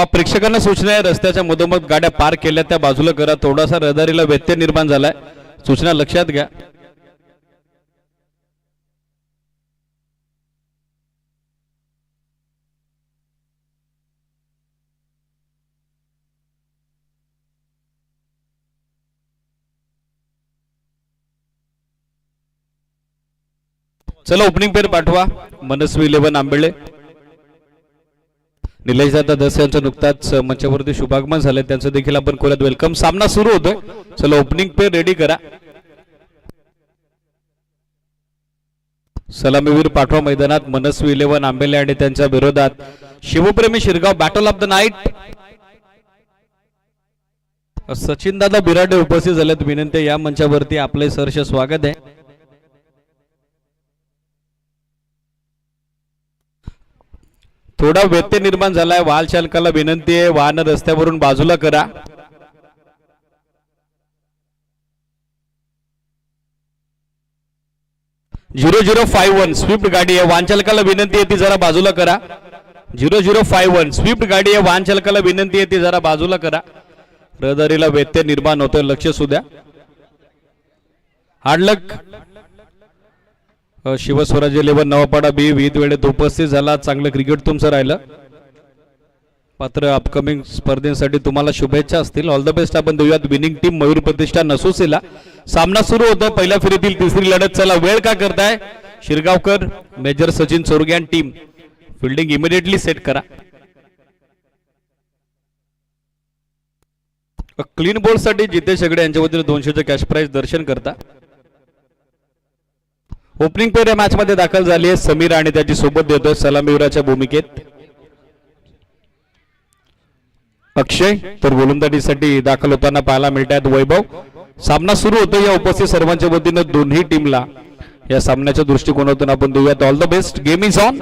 प्रेक्षकांना सूचना आहे, रस्त्याच्या मधोमध गाड्या पार्क केल्या त्या बाजूला करा, थोडासा रहदारीला व्यत्यय निर्माण झालाय, सूचना लक्षात घ्या. चला ओपनिंग पेअर पाठवा. मनस्वी 11 आंबेळे, निलेश दादा दस यांचं नुकताच मंचावरती शुभागमन झाले, त्यांचं देखील आपण खोल्यात वेलकम. सामना सुरू होतोय, चला ओपनिंग पेअर रेडी करा. सलामीवीर पाठवा मैदानात. मनस्वी 11 आंबेले आणि त्यांच्या विरोधात शिवप्रेमी Shirgaon, battle of the night. Sachin दादा बिराडे उपस्थित झालेत, विनंती या मंचावरती आपले सहर्ष स्वागत आहे. थोडा व्यत्यय निर्माण झालाय, वाहन चालकाला विनंती आहे वाहन रस्त्यावरून बाजूला करा. झिरो 001 स्विफ्ट गाडी आहे, वाहन चालकाला विनंती आहे ती जरा बाजूला करा. 0051 स्विफ्ट गाडी आहे, वाहन चालकाला विनंती आहे ती जरा बाजूला करा. रहदारीला व्यत्यय निर्माण होतोय, लक्ष सुद्या. हार्डलक शिवस्वराज 11 नवापाडा बी विविध वेळेत उपस्थित झाला, चांगलं क्रिकेट तुमचं राहिलं. मात्र अपकमिंग स्पर्धेसाठी तुम्हाला शुभेच्छा असतील, ऑल द बेस्ट आपण देऊयात विनिंग टीम मयूर प्रतिष्ठान नसोसेला. सामना सुरू होतोय, पहिल्या फेरीतील तिसरी लढत. चला वेळ का करताय शिरगावकर, मेजर सचिन चोरगे आणि टीम. फिल्डिंग इमिडिएटली सेट करा. क्लीन बॉल साठी जितेश हेगडे यांच्या वतीने 200चे कॅश प्राइज दर्शन करता. ओपनिंग पेअर या मॅच मध्ये दाखल झाली आहे समीर आणि त्याची सोबत देतोय सलामीवीराच्या भूमिकेत अक्षय, तर गोलंदाजीसाठी दाखल होताना पाहायला मिळत आहेत वैभव. सामना सुरू होतो, या उपस्थित सर्वांच्या वतीने दोन्ही टीमला या सामन्याच्या दृष्टिकोनातून आपण देऊयात all the best. Game is on,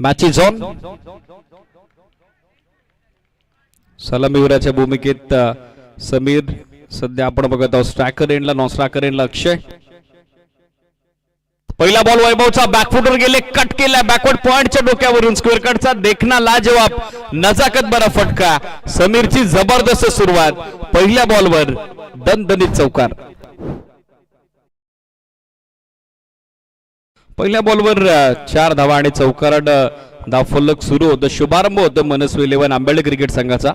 match is on. सलामीवीराच्या भूमिकेत समीर, सध्या आपण बघत आहोत स्ट्रायकर एंडला, नॉन स्ट्रायकर एंडला अक्षय. पहिला बॉल वैभवचा, बॅकफुटवर गेले, कट केला बॅकवर्ड पॉइंटच्या डोक्यावरून, स्क्वेअर कटचा देखना लाजवाब, नजाकत बरा फटका. समीरची जबरदस्त सुरुवात, पहिल्या बॉलवर दणदणीत चौकार. पहिल्या बॉलवर 4 धावा आणि चौकार धावफलक सुरू होतं. शुभारंभ होतं मनस्वी 11 आंबेडकर क्रिकेट संघाचा.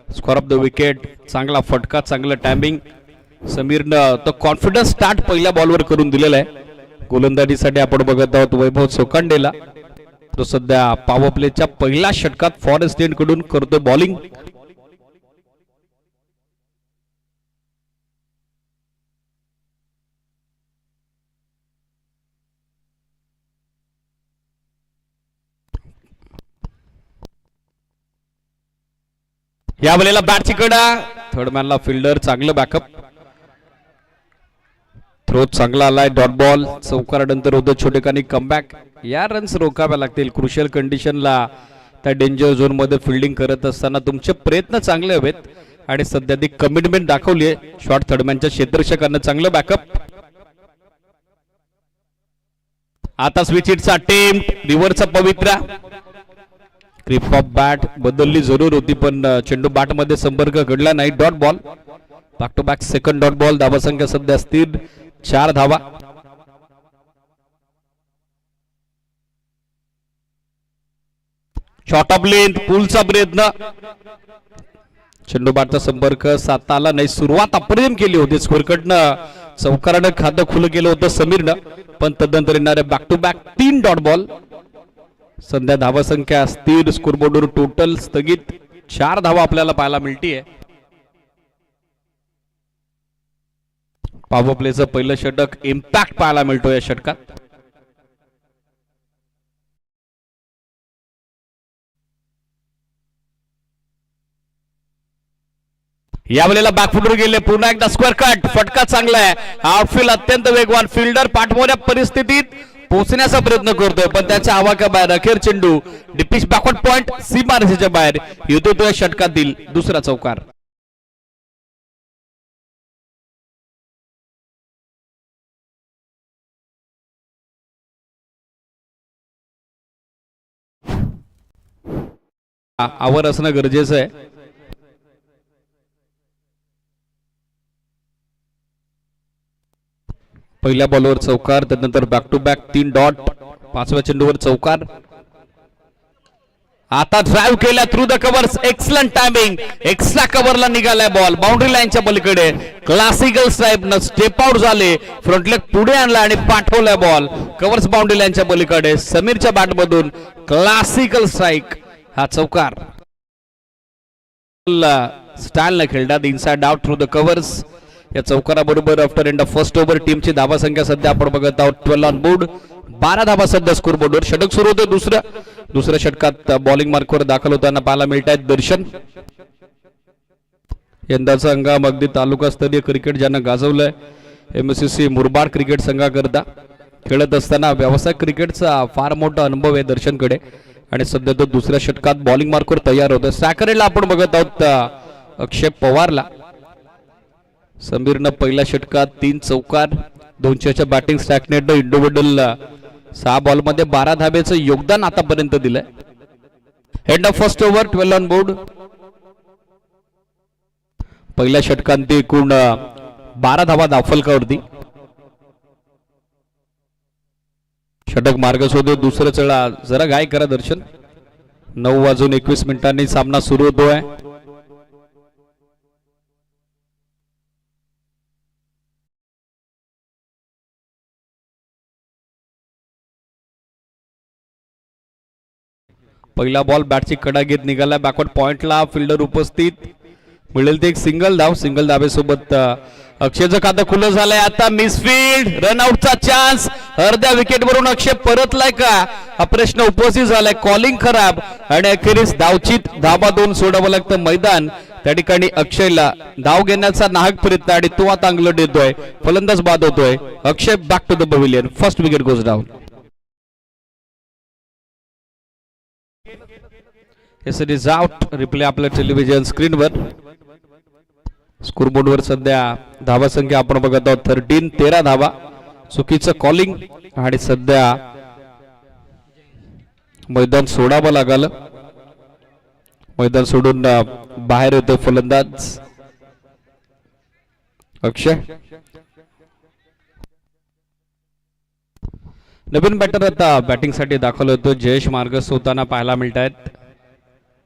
स्कोर ऑफ द विकेट, चांगला फटका, चांगलं टायमिंग. समीरनं तो कॉन्फिडन्स स्टार्ट पहिल्या बॉलवर करून दिलेला आहे. गोलंदाजीसाठी आपण बघत आहोत वैभव चोकांडेला, तो सध्या पॉवर प्लेच्या पहिल्या षटकात फॉरेस्ट एंड कडून करतो बॉलिंग. या वेळेला बॅटची कडा, थर्ड मॅनला फिल्डर, चांगलं बॅकअप. थ्रो चांगला आलाय, डॉट बॉल. चौकारानंतर होतं छोटेखानी कमबॅक. या रन्स रोखाव्या लागतील क्रुशियल कंडिशनला. त्या डेंजर झोन मध्ये फिल्डिंग करत असताना तुमचे प्रयत्न चांगले हवेत आणि सध्या ती कमिटमेंट दाखवली आहे. शॉर्ट थर्डमॅनच्या क्षेत्ररक्षकांना चांगलं बॅकअप. आता स्विच हिटचा अटेम्प्ट, रिव्हरचा पवित्रा. ग्रिप ऑफ बॅट बदलली जरूर होती, पण चेंडू बॅट मध्ये संपर्क घडला नाही. Dot ball, back to back second dot ball. धावासंख्या सध्या स्थिर 4 धावा. शॉट ऑफ लेंथ, पुलचा प्रयत्न, चेंडू बॅटचा संपर्क साधता आला नाही. सुरुवात अप्रतिम केली होती, स्कोरकडनं चौकारानं खातं खुलं केलं होतं समीरनं, पण तदनंतर येणारे back to back 3 dot ball. सध्या धावा संख्या स्थिर, स्कोरबोर्डवर टोटल स्थगित 4 धावा आपल्याला पाहायला मिळतीये. पॉवर प्लेचं पहिलं षटक, इम्पॅक्ट पाहायला मिळतो या षटकात. यावेळेला बॅकफुटवर गेले, पुन्हा एकदा स्क्वेअर कट, फटका चांगला आहे. आउटफील्ड अत्यंत वेगवान, फिल्डर पाठमोऱ्या परिस्थितीत पोहोचण्याचा प्रयत्न करतोय, पण त्याच्या आवाक्याबाहेर अखेर चेंडू डिपिश बॅकवर्ड पॉइंट सीमारेषेच्या बाहेर येतो. तो या षटकातील दुसरा चौकार. आवर असणं गरजेचं आहे. पहिल्या बॉलवर चौकार, त्यानंतर बॅक टू बॅक 3 डॉट. 5व्या चेंडूवर चौकार. आता ड्राइव्ह केला through the covers. Excellent timing. Extra कव्हरला निघालाय बॉल बाउंड्री लाईनच्या पलीकडे. क्लासिकल स्ट्राईप न स्टेप आउट झाले. फ्रंट लेग पुढे आणला आणि पाठवलाय बॉल कव्हर्स बाउंड्री लाईनच्या पलीकडे. समीरच्या बॅट मधून क्लासिकल स्ट्राईक. हा चौकार स्टाईल न खेळतात. Inside out through the covers. या चौकाराबरोबर after end of first over टीमची धावा संख्या सध्या आपण बघत आहोत 12 ऑन बोर्ड. 12 धावा सध्या स्कोर बोर्डवर. षटक सुरू होतं दुसऱ्या षटकात बॉलिंग मार्कवर दाखल होताना पाहायला मिळत आहेत दर्शन. यंदाचा हंगाम अगदी तालुकास्तरीय क्रिकेट ज्यानं गाजवलंय MSCC मुरबाड क्रिकेट संघाकरता. खेळत असताना व्यावसायिक क्रिकेटचा फार मोठा अनुभव आहे दर्शनकडे आणि सध्या तो दुसऱ्या षटकात बॉलिंग मार्कवर तयार होतोय. सॅकरेला आपण बघत आहोत अक्षय पवारला. समीरनं पहिल्या षटकात 3 चौकार, 200च्या बॅटिंग स्ट्राईक इंडिव्हिज्युअल 6 बॉलमध्ये 12 धाब्याचं योगदान आतापर्यंत दिलंय. End of first over 12 on board. पहिल्या षटकांत एकूण 12 धावा दाफलकावरती. षटक मार्ग शोधे दुसरं चळा. जरा गाय करा दर्शन. 9:21 सामना सुरू होतोय. पहिला बॉल बॅटची कडा घेत निघाला बॅकवर्ड पॉइंटला. फिल्डर उपस्थित. मिळेल ते एक सिंगल धाव. सिंगल धावेसोबत अक्षयचं खातं खुलं झालंय. आता मिसफील्ड. रनआउटचा चान्स. अर्ध्या विकेटवरून अक्षय परतलाय का हा प्रश्न उपस्थित झालाय. कॉलिंग खराब आणि अखेरीस धावचीत धाबा 2 सोडावं लागतं मैदान. त्या ठिकाणी अक्षयला धाव घेण्याचा नाहक प्रयत्न आणि तो आता अंगलट येतोय. फलंदाज बाद होतोय. Akshay back to the pavilion. First wicket goes down. Yes, it is out. Replay आपल्या टेलिव्हिजन स्क्रीनवर. स्कोरबोर्डवर सध्या धावा संख्या आपण बघत आहोत 13 धावा. चुकीचं कॉलिंग आणि सध्या मैदान सोडावं लागलं. मैदान सोडून बाहेर येतो फलंदाज अक्षय. नवीन बॅटर आता बॅटिंग साठी दाखल होतो. जयेश मार्गस होताना पाहायला मिळत आहेत.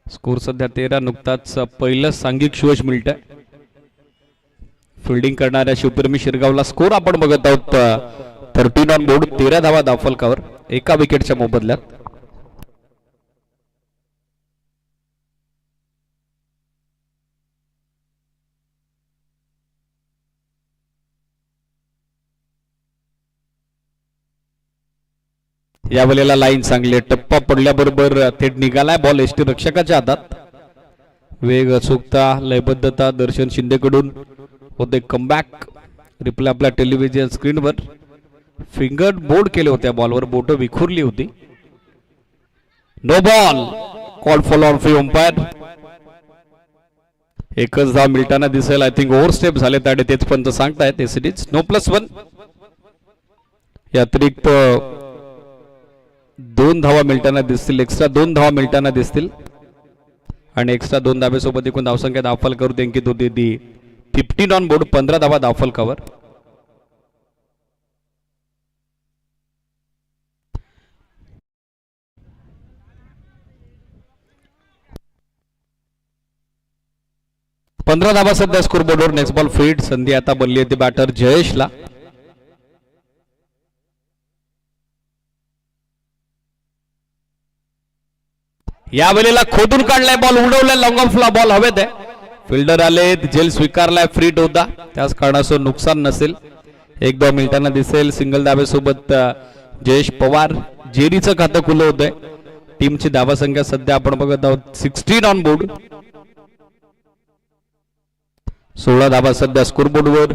स्कोर सध्या 13. नुकताच पहिलं सांघिक शोष मिळत आहे. फिल्डिंग करणाऱ्या शिवप्रेमी शिरगावला स्कोर आपण बघत आहोत 13 ऑन बोर्ड. 13 धावा दाफलकावर 1 विकेटच्या मोबदल्यात. या वेळेला लाईन चांगली. टप्पा पडल्याबरोबर थेट निघालाय बॉल एसटी रक्षकाच्या हातात. वेग, अचूकता, लयबद्धता दर्शन शिंदेकडून होते कमबॅक. रिप्ले आपल्या टेलिव्हिजन स्क्रीनवर. फिंगर बोर्ड केले होते बॉलवर. बोट विखुरली होती. No ball. Call fall on free umpire. एकच धाव मिळताना दिसेल. आय थिंक ओव्हर स्टेप झाले आणि तेच पंच सांगतायत. एसीडीज नो +1. या अतिरिक्त 2 धावा मिळताना दिसतील. एक्स्ट्रा 2 धावा मिळताना दिसतील आणि एक्स्ट्रा 2 धाब्यासोबत एकूण धावसंख्या दाफलकावर अंकित होती ती 15 ऑन बोर्ड. 15 धावा दाफलकावर. पंधरा धावा सध्या स्कोर बोर्डवर. Next ball feed. संधी आता बनली होती बॅटर जयेशला. या वेळेला खोदून काढलाय बॉल. उडवलाय लॉंग ऑफला बॉल हवेत आहे. फिल्डर आले. झेल स्वीकारलाय. फ्रीट होता त्याच कारणासह नुकसान नसेल. 1 धाव मिळताना दिसेल. सिंगल धावेसोबत जयेश पवार. जेरीचं खातं खुलं होतंय. टीमची धावा संख्या सध्या आपण बघत आहोत 16 ऑन बोर्ड. 16 धावा सध्या स्कोर बोर्डवर.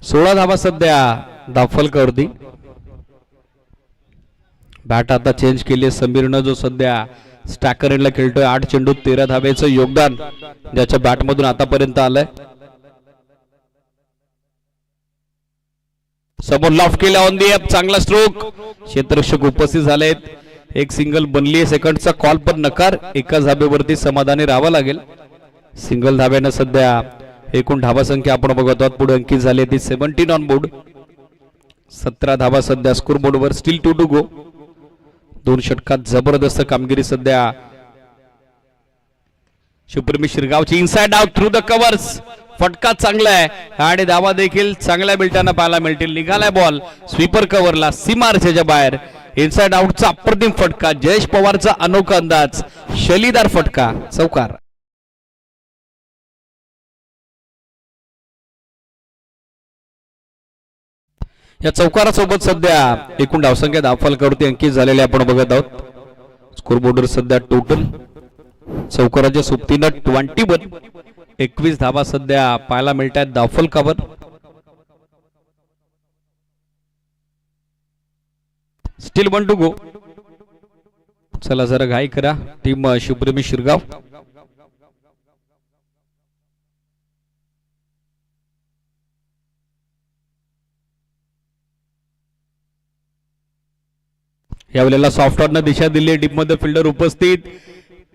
सोळा धावा सध्या दाफलकावरती. बॅट आता चेंज केली समीरनं जो सध्या स्टॅकर एंडला खेळतोय. 8 चेंडूत 13 धावेचं योगदान ज्याच्या बॅटमधून आतापर्यंत आलंय. समोर लॉफ्ट केला ऑन दी अप, चांगला स्ट्रोक. क्षेत्ररक्षक उपस्थित झालेत. एक सिंगल बनली आहे. सेकंडचा कॉल पण नकार. एकाच धाब्यावरती समाधानी राहावं लागेल. सिंगल धाब्यानं सध्या एकूण धावा संख्या आपण बघत आहोत. पुढे अंकित झाली ती 17 ऑन बोर्ड. 17 धावा सध्या स्कोर बोर्डवर. स्टील 2 टू गो. 2 षटकात जबरदस्त कामगिरी सध्या शुभ्रमी शिरगावची. Inside out through the covers. फटका चांगला आहे आणि धावा देखील चांगल्या मिळताना पाहायला मिळतील. निघालाय बॉल स्वीपर कव्हरला सीमारेषेच्या बाहेर. इनसाइड आउटचा अप्रतिम फटका. जयेश पवारचा अनोखा अंदाज. शैलीदार फटका. चौकार. या चौकारासोबत सध्या एकूण धावसंख्या धावफलकावरती अंकित झालेले आपण बघत आहोत. स्कोरबोर्डवर सध्या टोटल चौकाराच्या सोबतीनं 21. 21 धावा सध्या पाहायला मिळत आहेत धावफलकावर. स्टील 1 टू गो. चला जरा घाई करा टीम शुभ्रमी शिरगाव. यावेळेला सॉफ्टवेअरनं दिशा दिली. डीप मध्ये फिल्डर उपस्थित.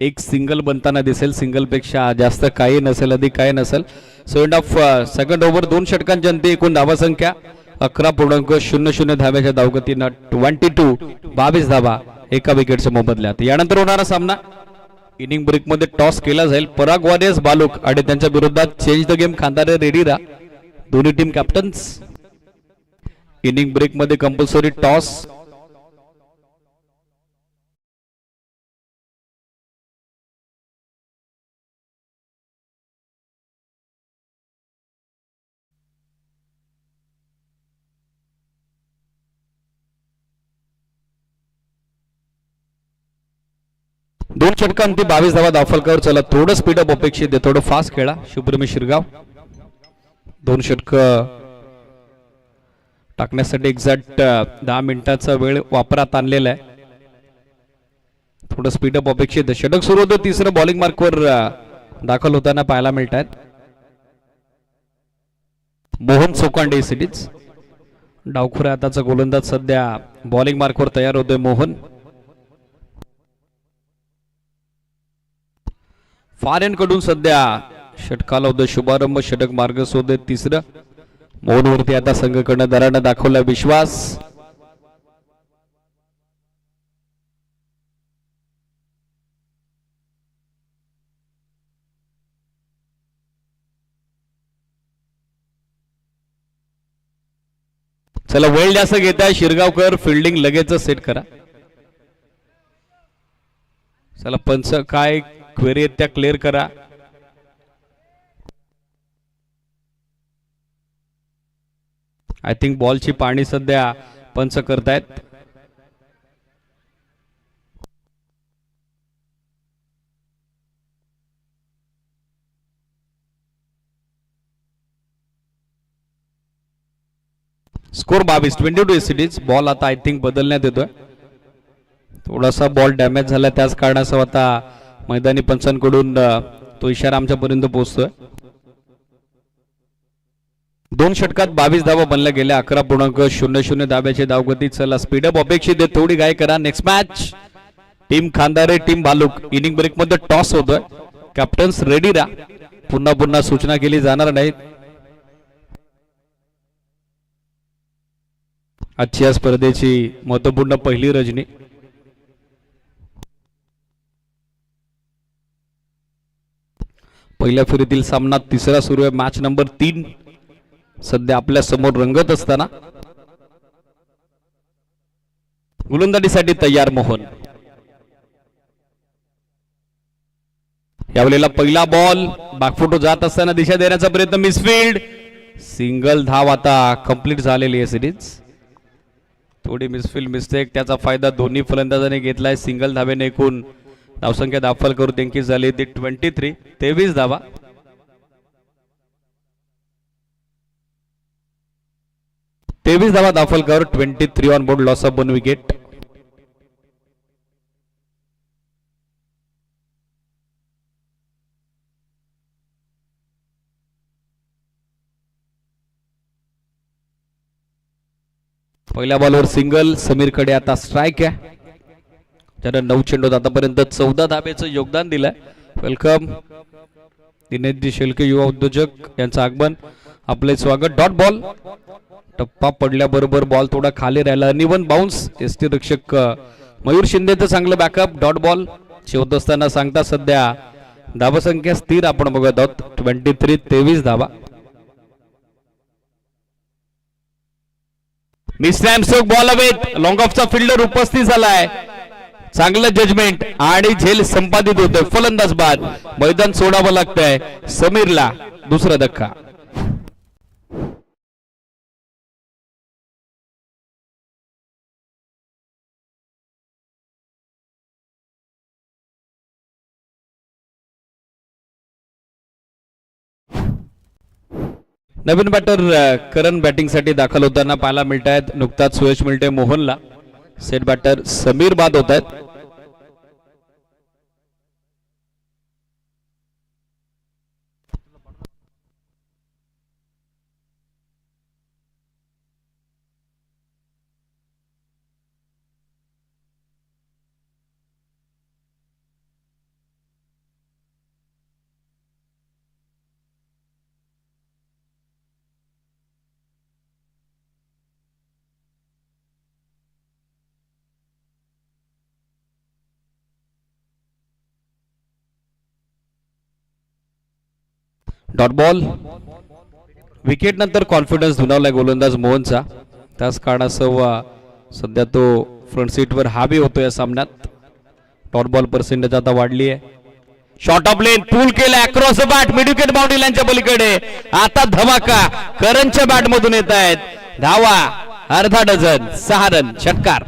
एक सिंगल बनताना दिसेल. सिंगल पेक्षा जास्त काही नसेल, अधिक काही नसेल. सेकंड ऑफ सेकंड ओव्हर 2 षटकांच्या अंती एकूण धावा संख्या 11.00 धाव्याच्या धावगतीनं 22 धावा एका विकेटच्या मोबदल्यात. यानंतर होणारा सामना इनिंग ब्रेक मध्ये टॉस केला जाईल. पराग वॉरियर्स बालुक आणि त्यांच्या विरोधात चेंज द गेम खांदारे रेडीरा. दोन्ही टीम कॅप्टन्स. इनिंग ब्रेक मध्ये कंपल्सरी टॉस. दोन षटकांती 22 धावा धावफलकावर. चला थोडं स्पीडअप अपेक्षित आहे. थोडं फास्ट खेळा शुभ्रमी शिरगाव. 2 षटक टाकण्यासाठी एक्झॅक्ट 10 मिनिटाचा वेळ वापरात आणलेला आहे. थोडं स्पीडअप अपेक्षित आहे. षटक सुरू होतं. तिसरं बॉलिंग मार्कवर दाखल होताना पाहायला मिळत आहेत मोहन सोकांडे सिटीज. डावखुऱ्या हाताचा गोलंदाज सध्या बॉलिंग मार्कवर तयार होतोय मोहन. फार एंड कडून सध्या षटकाला होतं शुभारंभ. षटक मार्ग शोधे तिसरं. मोहनवरती आता संघकडनं दरानं दाखवला विश्वास. चला वेळ जास्त घेत आहे शिरगावकर. फिल्डिंग लगेच सेट करा. चला पंच काय क्वेरी आहेत त्या क्लिअर करा. आय थिंक बॉलची पाणी सध्या पंच करतायत. Score 22 22 cities. बॉल आता आय थिंक बदलण्यात येतोय. थोडासा बॉल डॅमेज झाला त्याच कारणासह आता मैदानी पंचांकडून तो इशारा आमच्यापर्यंत पोहोचतोय. 2 षटकात 22 धावा बनल्या गेल्या. 11.00 धाब्याची धावगती. चला स्पीडअप अपेक्षित आहे. थोडी गाय करा. Next match team Khandare team Bhaluk. Inning break मध्ये टॉस होतोय. कॅप्टन्स रेडी राहा. पुन्हा सूचना केली जाणार नाही. आजची या स्पर्धेची महत्वपूर्ण पहिली रजनी. पहिल्या फेरीतील सामना तिसरा सुरू आहे. मॅच नंबर 3 सध्या आपल्या समोर रंगत असताना गोलंदाजीसाठी तयार मोहन. यावेळेला पहिला बॉल बॅकफुट जात असताना दिशा देण्याचा प्रयत्न. मिसफील्ड. सिंगल धाव आता कंप्लीट झालेली आहे सिरीज. थोडी मिसफील्ड मिस्टेक त्याचा फायदा दोन्ही फलंदाजांनी घेतलाय. सिंगल धावेने एकूण धावसंख्या दाखल करून त्यांची झाली ती 23 धावा. धावा दाखल कर. 23 on board. Loss of 1 wicket. पहिल्या बॉलवर सिंगल. समीरकडे आता स्ट्राइक आहे. त्यानं 9 चेंडूत आतापर्यंत 14 धाब्याचं योगदान दिलंय. वेलकम दिनेशजी शेळके युवा उद्योजक यांचं आगमन. आपले स्वागत. Dot ball. टप्पा पडल्याबरोबर बॉल थोडा खाली राहिला. Uneven bounce. एसटी रक्षक मयूर शिंदेचं चांगलं बॅकअप. डॉट बॉल शेवट असताना सांगता सध्या धावसंख्या स्थिर आपण बघत आहोत. 23 धावा. मिसॅमसोक बॉल अवेत. लॉंग ऑफचा फिल्डर उपस्थित झालाय. चांगलं जजमेंट आणि झेल संपादित होतोय. फलंदाज बाद. मैदान सोडावं लागतंय समीरला. दुसरा धक्का. नवीन बॅटर करण बॅटिंग साठी दाखल होताना पाहायला मिळत आहेत. नुकताच सुयश मिळते मोहनला. सेट बॅटर समीर बाद होत आहेत. Dot ball. विकेट नंतर कॉन्फिडन्स धुनावलाय गोलंदाज मोहनचा. त्याच कारणासह सध्या तो फ्रंट सीटवर हावी होतो या सामन्यात. डॉट बॉल पर्सेंटेज आता वाढली आहे. शॉर्ट ऑफ लेन पूल केला across the bat. Mid wicket boundary लाईनच्या पलीकडे. आता धमाका करणच्या बॅट मधून येत आहेत. धावा अर्धा डझन. 6 रन. षटकार.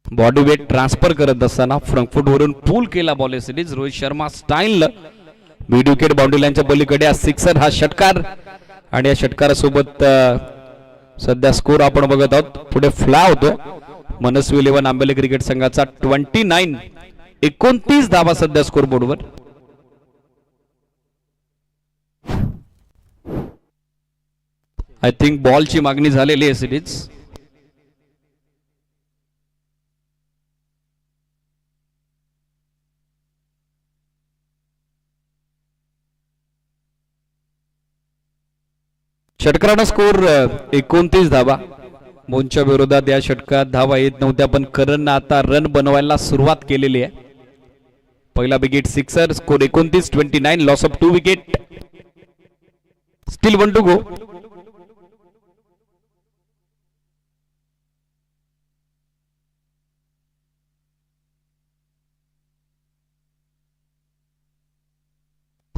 बॉडी वेट ट्रान्सफर करत असताना फ्रंकफुट वरून पूल केला ball series. Rohit Sharma style mid wicket boundary लाईनच्या पलीकडे. सिक्सर हा षटकार. आणि या षटकारासोबत सध्या स्कोर आपण बघत आहोत. पुढे फ्ला होतो मनस्वी 11 आंबेले क्रिकेट संघाचा. 29 धावा सध्या स्कोर बोर्डवर. आय थिंक बॉलची मागणी झालेली आहे सिरीज. षटकारानं स्कोर 29 धावा. मोहनच्या विरोधात या षटकात धावा येत नव्हत्या, पण करणनं आता रन बनवायला सुरुवात केलेली आहे. पहिला wicket sixer. Score 29. Loss of 2 wicket. Still 1 to go.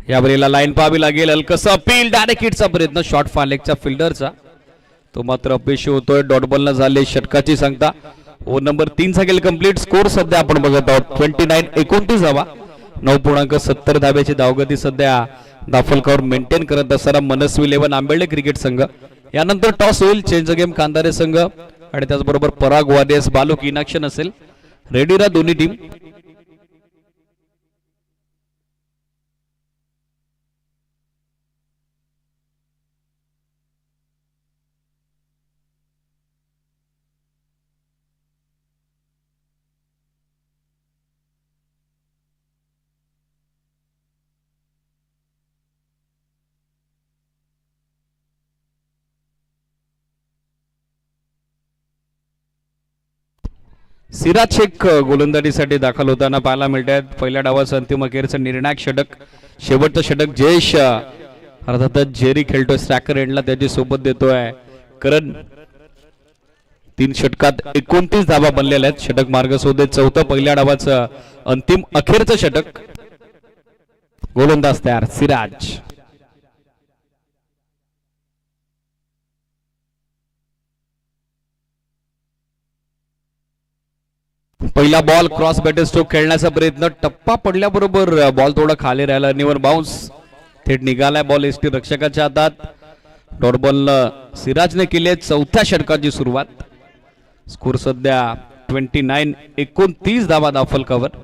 यावेळेला लाईन पाहावी लागेल. हलकस अपील. डायरेक्ट हिटचा प्रयत्न शॉर्ट फालेकच्या फिल्डरचा, तो मात्र अपयशी होतोय. डॉट बॉल न झाले षटकाची सांगता. ओव्हर नंबर 3 चा गेल कंप्लीट. स्कोर सध्या आपण बघत आहोत 29 धावा. 9.70 धाब्याची धावगती सध्या दाफलकर मेंटेन करत असताना मनस्वी 11 आंबेडे क्रिकेट संघ. यानंतर टॉस होईल. चेंज गेम कांदारे संघ आणि त्याचबरोबर पराग वारियर्स बालुक इन ऍक्शन असेल. रेडी राहा दोन्ही टीम. सिराज शेख गोलंदाजीसाठी दाखल होताना पाहायला मिळत आहेत. पहिल्या डावाचं अंतिम अखेरचं निर्णायक षटक. शेवटचं षटक जयेश अर्थातच जेरी खेळतोय स्ट्रॅकर एंडला. त्याची सोबत देतोय करण. 3 षटकात 29 धावा बनलेल्या आहेत. षटक मार्ग शोधेत चौथं पहिल्या डावाचं अंतिम अखेरचं षटक. गोलंदाज तयार सिराज. पहिला बॉल क्रॉस बॅटर स्ट्रोक खेळण्याचा प्रयत्न. टप्पा पडल्याबरोबर बॉल थोडा खाली राहिला. निवर बाउन्स थेट निघालाय बॉल एसटी रक्षकाच्या हातात. डॉट बॉल सिराजने केली चौथ्या षटकाची सुरुवात. स्कोर सध्या 29 धावा दाफल कव्हर.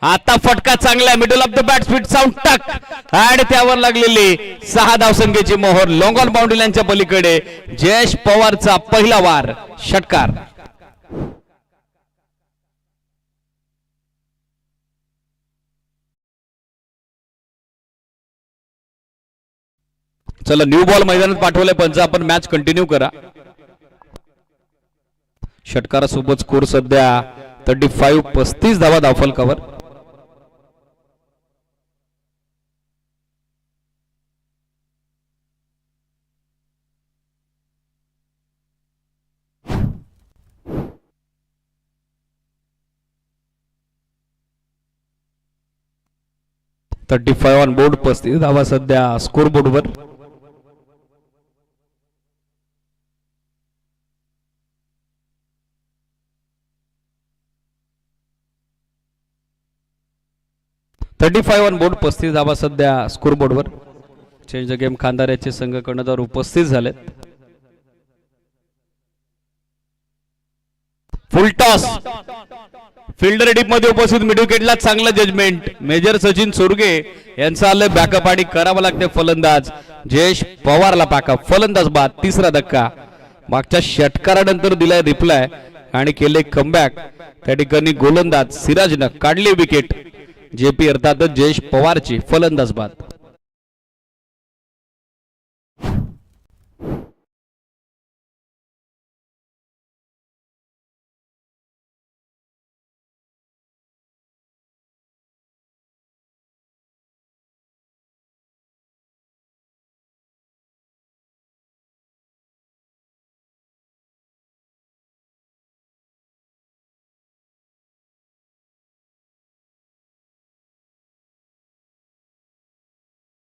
आता फटका चांगला middle of the bat speed sound टक आणि त्यावर लागलेली 6 धावसंख्येची मोहर लॉंग ऑन बाउंड्री लाईनच्या पलीकडे जयेश पवारचा पहिला वार षटकार. चला न्यू बॉल मैदानात पाठवले पंच आपण मॅच कंटिन्यू करा. षटकारासोबत स्कोर सध्या 35 धावा धावफलकावर. ऑन बोर्ड 35 धावा सध्या स्कोर बोर्डवर. ऑन बोर्ड 35 धावा सध्या स्कोर बोर्डवर. चेंज द गेम खांदाऱ्याचे संघ कर्णधार उपस्थित झालेत. फुल टॉस फिल्डर डीप मध्ये उपस्थित मिड विकेटला चांगलं जजमेंट. मेजर सचिन सोरगे यांचं आलं बॅकअप आणि करावं लागते फलंदाज जयेश पवारला बॅकअप. फलंदाज बाद. तिसरा धक्का. मागच्या षटकारानंतर दिलाय रिप्लाय आणि केले कमबॅक. त्या ठिकाणी गोलंदाज सिराजनं काढली विकेट. जेपी अर्थातच जयेश पवारची. फलंदाज बाद.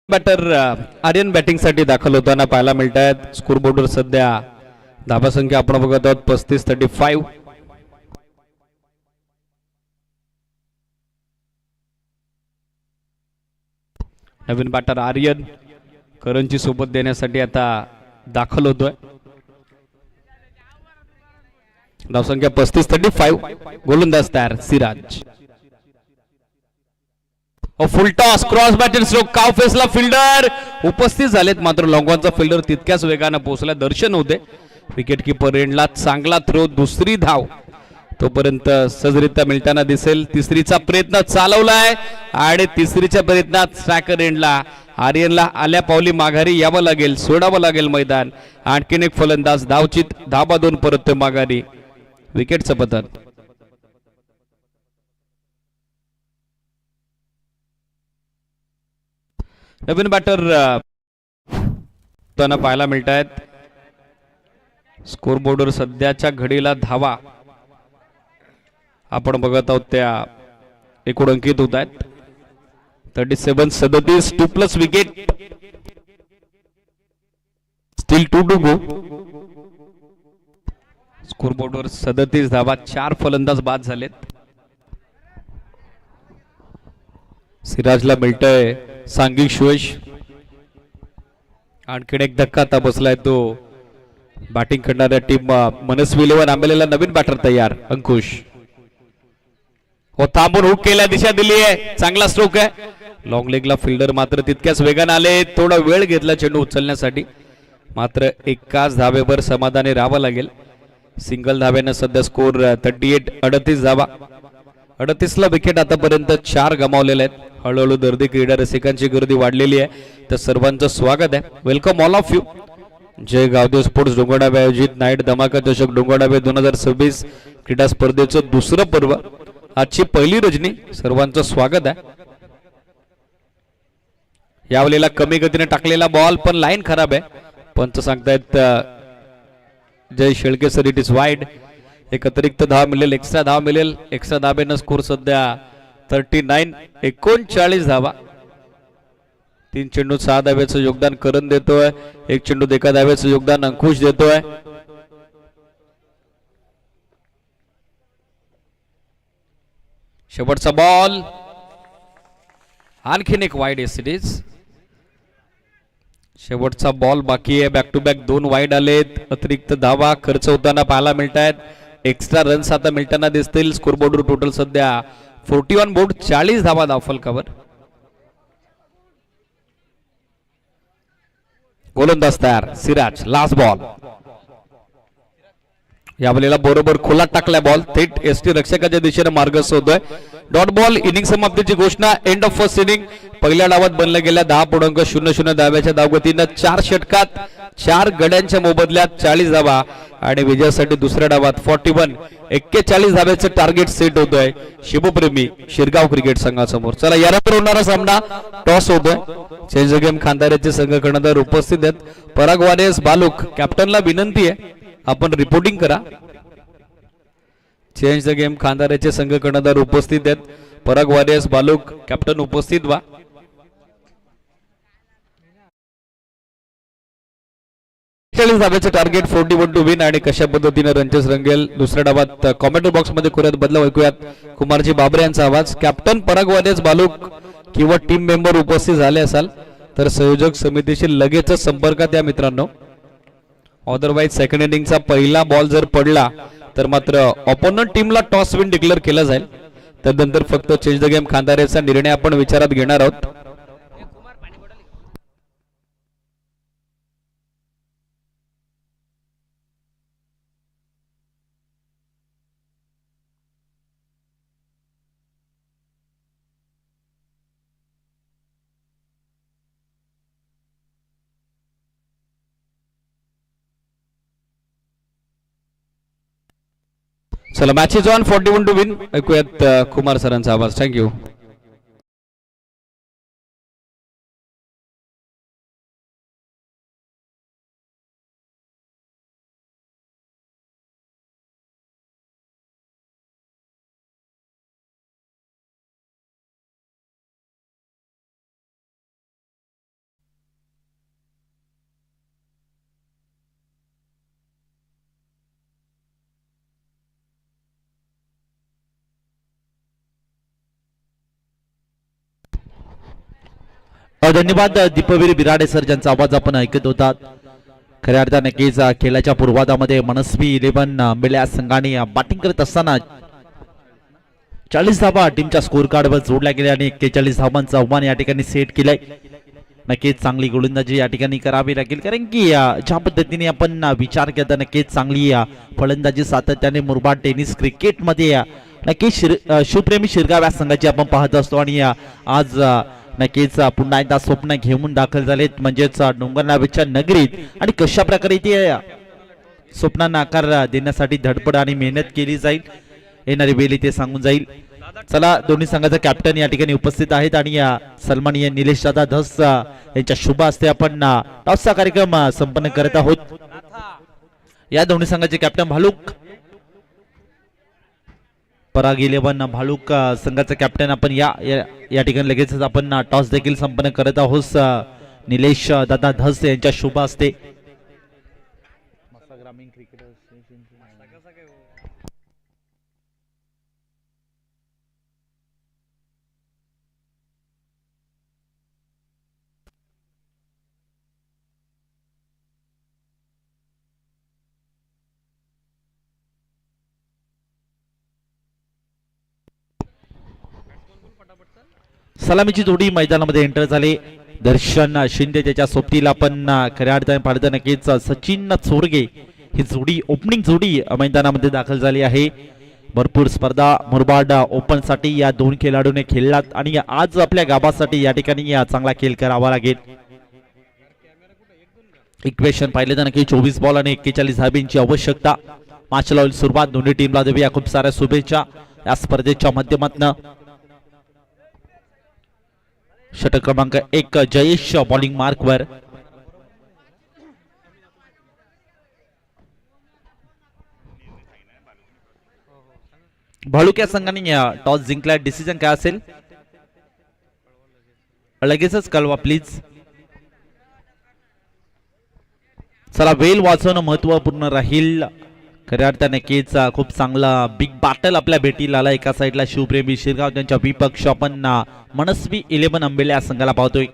बॅटर आर्यन बॅटिंग साठी दाखल होताना पाहायला मिळत आहेत. स्कोर बोर्डवर सध्या धावा संख्या आपण बघत आहोत 35. नवीन बॅटर आर्यन करंजी सोबत देण्यासाठी आता दाखल होतोय. धावसंख्या 35. गोलंदाज तयार सिराज. फुल टॉस क्रॉस बॅटेड स्ट्रोक काव फेसला फिल्डर उपस्थित झालेत मात्र लॉंगॉनचा फिल्डर तितक्याच वेगाने पोहोचला. दर्शन होते. विकेट किपर एंडला चांगला थ्रो. दुसरी धाव तोपर्यंत सहजरित्या मिळताना दिसेल. तिसरीचा प्रयत्न चालवलाय आणि तिसरीच्या प्रयत्नात स्ट्रायकर एंडला आर्यनला आल्या पावली माघारी यावं लागेल. सोडावं लागेल मैदान. आणखीन एक फलंदाज धावचित. धाबा 2 परत माघारी. विकेटचं पतन. नवीन बॅटर पाहायला मिळत आहेत. स्कोर बोर्डवर सध्याच्या घडीला धावा आपण बघत आहोत त्या एकूण अंकित होत आहेत 37 2+ wicket. Still 2 to go. Score बोर्डवर 37 धावा. 4 फलंदाज बाद झालेत. सिराजला मिळतंय सांघिक शोष. आणखीन एक धक्का आता बसलाय तो बॅटिंग करणाऱ्या टीम मनस्वी 11 आंबेलेला. नवीन बॅटर तयार अंकुश. हो थांबून हुक केल्या दिशा दिली आहे. चांगला स्ट्रोक आहे. लॉंग लेगला फिल्डर मात्र तितक्याच वेगाने आले. थोडा वेळ घेतला चेंडू उचलण्यासाठी मात्र एकाच धावेवर समाधानी राहावं लागेल. सिंगल धावेनं सध्या स्कोर 38 धावा. 38ला विकेट आतापर्यंत 4 गमावलेले आहेत. हळूहळू दर्दी क्रीडा रसिकांची गर्दी वाढलेली आहे. तर सर्वांचं स्वागत आहे. Welcome all of you. जय गावदेव स्पोर्ट्स डोंगरडावे आयोजित नाईट धमाका चषक डोंगरडावे 2026 क्रीडा स्पर्धेचं दुसरं पर्व. आजची पहिली रजनी. सर्वांचं स्वागत आहे. यावेळेला कमी गतीने टाकलेला बॉल पण लाईन खराब आहे. पंच सांगतायत Jay Shelke sir it is wide. एक अतिरिक्त धाव मिळेल. एक्स्ट्रा धाव मिळेल. एक्स्ट्रा धावेनं स्कोर सध्या 39 धावा. 3 चेंडू 6 धावेचं योगदान करण देतोय. 1 चेंडू 1 धावेचं योगदान अंकुश देतोय. शेवटचा बॉल. आणखीन एक वाईड एसिडीज. शेवटचा बॉल बाकी आहे. बॅक टू बॅक 2 वाईड आलेत. अतिरिक्त धावा खर्च होताना पाहायला मिळत आहेत. एक्स्ट्रा रन्स आता मिळताना दिसतील. स्कोर बोर्डवर टोटल सध्या 41 बोर्ड 40 धावा धावफलकावर. गोलंदाज तयार सिराज. लास्ट बॉल या बॉलला बरोबर खोलात टाकलाय बॉल थेट एसटी रक्षकाच्या दिशेने मार्ग शोधतोय. Dot ball. इनिंग समाप्तीची घोषणा. End of first inning. पहिल्या डावात बनल्या गेल्या 10.00 धाव्याच्या धावगतीनं 4 षटकात 4 गड्यांच्या मोबदल्यात 40 धावा आणि विजयासाठी दुसऱ्या डावात 41 धाव्याचं टार्गेट सेट होतोय शिवप्रेमी शिरगाव क्रिकेट संघासमोर. चला यानंतर होणारा सामना टॉस होतोय. चेंज द गेम खांदाऱ्याचे संघ कर्णधार उपस्थित आहेत. पराग वारियर्स बालुक. कॅप्टनला विनंती आहे आपण रिपोर्टिंग करा. चेंज द गेम खांदाऱ्याचे संघ कर्णधार उपस्थित आहेत. पराग वारियर्स बालुक कॅप्टन उपस्थित व्हा. धाब्याचं टार्गेट 41 टू विन आणि कशा पद्धतीने रंजस रंगेल दुसऱ्या डावात कॉमेंट बॉक्स मध्ये खोऱ्यात बदलाव ऐकूयात कुमारजी बाबरे यांचा आवाज. कॅप्टन पराग वारियर्स बालुक किंवा टीम मेंबर उपस्थित झाले असाल तर संयोजक समितीशी लगेचच संपर्कात या मित्रांनो. अदरवाईज सेकंड इनिंगचा पहिला बॉल जर पडला तर मात्र ऑपोनंट टीमला टॉस विन डिक्लेअर केला जाईल. त्यानंतर फक्त चेंज द गेम खांदाऱ्याचा निर्णय आपण विचारात घेणार आहोत. चला match is on 41 to win. ऐकूयात कुमार सरांचा आवाज. थँक्यू. धन्यवाद दीपवीर बिराडे सर ज्यांचा आवाज आपण ऐकत होतात. खऱ्या अर्थाने नक्कीच खेळाच्या पूर्वाधामध्ये मनस्वी 11 आंबेल्या संघाने बॅटिंग करत असताना 40 धावा टीमच्या स्कोर कार्डवर जोडल्या गेल्या आणि 41 धावांचं आव्हान या ठिकाणी सेट केलंय. नक्कीच चांगली गोलंदाजी या ठिकाणी करावी लागेल कारण की ज्या पद्धतीने आपण विचार केला नक्कीच चांगली फलंदाजी सातत्याने मुरबाड टेनिस क्रिकेटमध्ये नक्कीच शिवप्रेमी शिरगाव या संघाची आपण पाहत असतो आणि आज नक्कीच पुन्हा एकदा स्वप्न घेऊन दाखल झालेत म्हणजेच डोंगरनावेच्या नगरीत आणि कशा प्रकारे ते स्वप्नांना आकार देण्यासाठी धडपड आणि मेहनत केली जाईल येणारी वेळ ते सांगून जाईल. चला दोन्ही संघाचे कॅप्टन या ठिकाणी उपस्थित आहेत आणि सन्माननीय निलेश दादा धस यांच्या शुभ हस्ते आपण टॉसचा कार्यक्रम संपन्न करत आहोत. या दोन्ही संघाचे कॅप्टन भालूक पराग 11 भालूक संघाचा कॅप्टन आपण या ठिकाणी लगेचच आपण टॉस देखील संपन्न करत आहोत. निलेश दादा धस यांच्या शुभ हस्ते. सलामीची जोडी मैदानामध्ये एंटर झाली. दर्शन शिंदे त्याच्या सोबतीला पण खऱ्या अर्थाने पाहता नक्कीच सचिन चोरगे ही जोडी ओपनिंग जोडी मैदानामध्ये दाखल झाली आहे. भरपूर स्पर्धा मुरबाड ओपन साठी या दोन खेळाडूंनी खेळलात आणि आज आपल्या गावासाठी या ठिकाणी चांगला खेळ करावा लागेल. इक्वेशन पाहिले तर नक्की 24 बॉल आणि 41 धाब्यांची आवश्यकता. मॅचला होईल सुरुवात. दोन्ही टीमला देऊया खूप साऱ्या शुभेच्छा या स्पर्धेच्या माध्यमातून. षटक क्रमांक 1 जयेश बॉलिंग मार्कवर. भालुक या संघाने टॉस जिंकला. डिसिजन काय असेल लगेचच कळवा प्लीज. चला वेल वाचवणं महत्वपूर्ण राहील. खऱ्या अर्थाने नक्कीच खूप चांगला बिग बॅटल आपल्या भेटीला आला. एका साईडला शिवप्रेमी शिरगाव त्यांच्या विपक्ष आपण मनस्वी 11 आंबेल्या संघाला पाहतोय.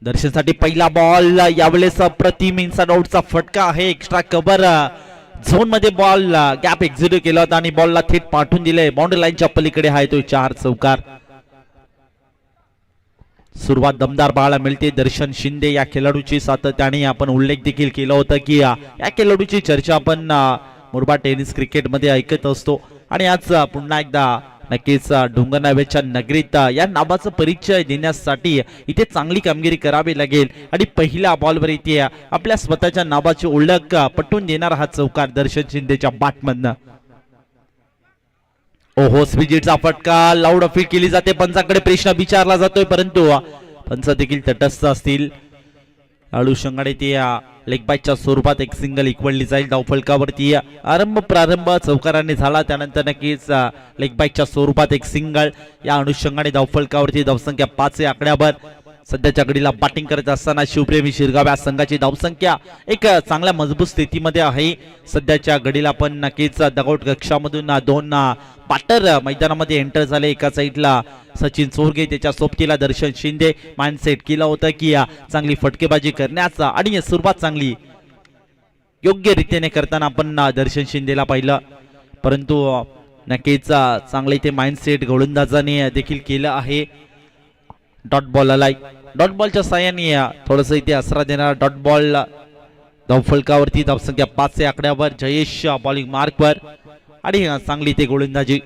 दर्शनसाठी पहिला बॉल यावेळेस प्रतिम इनसाइड आउटचा फटका आहे. एक्स्ट्रा कव्हर झोन मध्ये बॉल गॅप एक्झिक्यूट केला होता आणि बॉलला थेट पाठवून दिले बाउंड्री लाईनच्या पलीकडे आहे तो 4 चौकार. सुरुवात दमदार पाहायला मिळते. दर्शन शिंदे या खेळाडूची सातत्याने आपण उल्लेख देखील केला होता की या खेळाडूची चर्चा आपण मुरबाड टेनिस क्रिकेटमध्ये ऐकत असतो आणि आज पुन्हा एकदा नक्कीच डोंगरनाव्याच्या नगरीत या नावाचा परिचय देण्यासाठी इथे चांगली कामगिरी करावी लागेल आणि पहिल्या बॉलवर इथे आपल्या स्वतःच्या नावाची ओळख पटवून देणार हा चौकार दर्शन शिंदेच्या बॅटमधनं. ओहो स्विजिटचा फटका लाऊड अपील केली जाते. पंचाकडे प्रश्न विचारला जातोय परंतु पंच देखील तटस्थ असतील. अनुषंगाने ते लेग बायच्या स्वरूपात एक सिंगल इक्वलली जाईल. धावफलकावरती प्रारंभ चौकाराने झाला त्यानंतर नक्कीच लेग बायच्या स्वरूपात एक सिंगल. या अनुषंगाने धावफलकावरती धावसंख्या 5 आकड्यावर. सध्याच्या घडीला बॅटिंग करत असताना शिवप्रेमी शिरगाव या संघाची धावसंख्या एक चांगल्या मजबूत स्थितीमध्ये आहे. सध्याच्या घडीला पण नक्कीच दगोट कक्षामधून 2 बॅटर मैदानामध्ये एंटर झाले. एका साईडला सचिन चोरगे त्याच्या सोबतीला दर्शन शिंदे. माइंडसेट केला होता की चांगली फटकेबाजी करण्याचा आणि सुरुवात चांगली योग्य रीतीने करताना आपण दर्शन शिंदेला पाहिलं परंतु नक्कीच चांगले ते माइंडसेट गोलंदाजाने देखील केलं आहे. डॉट बॉल आलाय. डॉट बॉलच्या साहाय्याने थोडंसं इथे आसरा देणार डॉट बॉल. धावफलकावरती धावसंख्या 5 आकड्यावर. जयेश बॉलिंग मार्कवर आणि चांगली ते गोलंदाजी.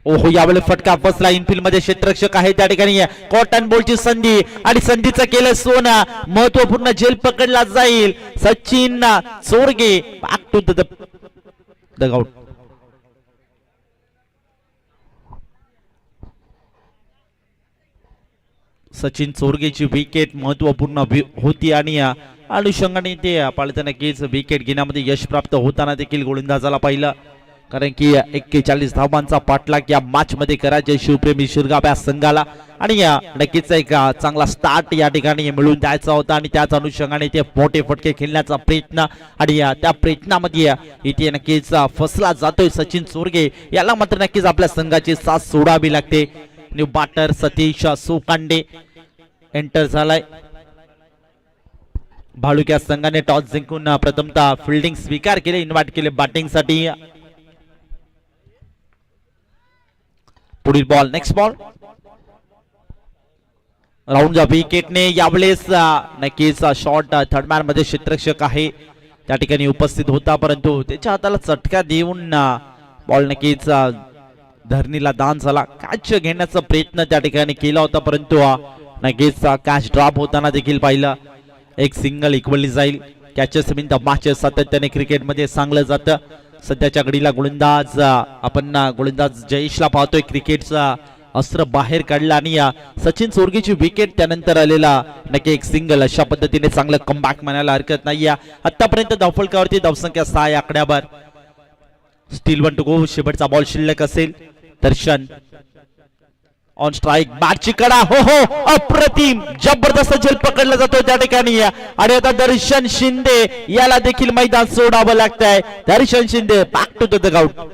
ओहो यावेळी फटका बसला. इनफिल्ड मध्ये क्षेत्ररक्षक आहे त्या ठिकाणी कॉटन बॉलची संधी आणि संधीचं केलं सोनं. महत्वपूर्ण झेल पकडला जाईल. Sachin Chorge back to the dugout. सचिन चोरगेची विकेट महत्वपूर्ण होती आणि अनुषंगाने ते पाळताना नक्कीच विकेट घेण्यामध्ये यश प्राप्त होताना देखील गोलंदाजाला पाहिलं कारण की 41 धावांचा पाठलाग या मॅच मध्ये करायचे शिवप्रेमी शिरगाव या संघाला आणि नक्कीच एक चांगला स्टार्ट या ठिकाणी मिळून द्यायचा होता आणि त्याच अनुषंगाने ते मोठे फटके खेळण्याचा प्रयत्न आणि त्या प्रयत्नामध्ये इथे नक्कीच फसला जातोय सचिन चोरगे. याला मात्र नक्कीच आपल्या संघाची साथ सोडावी लागते. न्यू बॅटर सतीश सोकांडे एंटर झालाय. भालुक्या संघाने टॉस जिंकून प्रथमतः फिल्डिंग स्वीकार केले. इन्व्हाइट केले बॅटिंग साठी. पुढील बॉल नेक्स्ट बॉल राऊंडच्या विकेटने यावेळेस नक्कीच शॉट थर्ड मॅन मध्ये क्षेत्ररक्षक आहे त्या ठिकाणी उपस्थित होता परंतु त्याच्या हाताला चटका देऊन बॉल नक्कीच धरणीला दान झाला. कॅच घेण्याचा प्रयत्न त्या ठिकाणी केला होता परंतु नक्कीच कॅच ड्रॉप होताना देखील पाहिलं. एक सिंगल इक्वली जाईल. कॅचेस मीन द मॅचेस सातत्याने क्रिकेटमध्ये सांगलं जातं. सध्याच्या घडीला गोलंदाज आपण गोलंदाज जयेशला पाहतोय. क्रिकेटचा अस्त्र बाहेर काढला आणि सचिन चोरगेची विकेट त्यानंतर आलेला नक्की एक सिंगल. अशा पद्धतीने चांगलं कमबॅक म्हणायला हरकत नाही. आतापर्यंत धावफलकावरती धावसंख्या 6 आकड्यावर. Steel 1 to go. शेवटचा बॉल शिल्लक असेल. दर्शन ऑन स्ट्राइक. बॅटची कडा. हो अप्रतिम जबरदस्त झेल पकडला जातो त्या ठिकाणी आणि आता दर्शन शिंदे याला देखील मैदान सोडावं लागतंय. Darshan Shinde back to the dugout.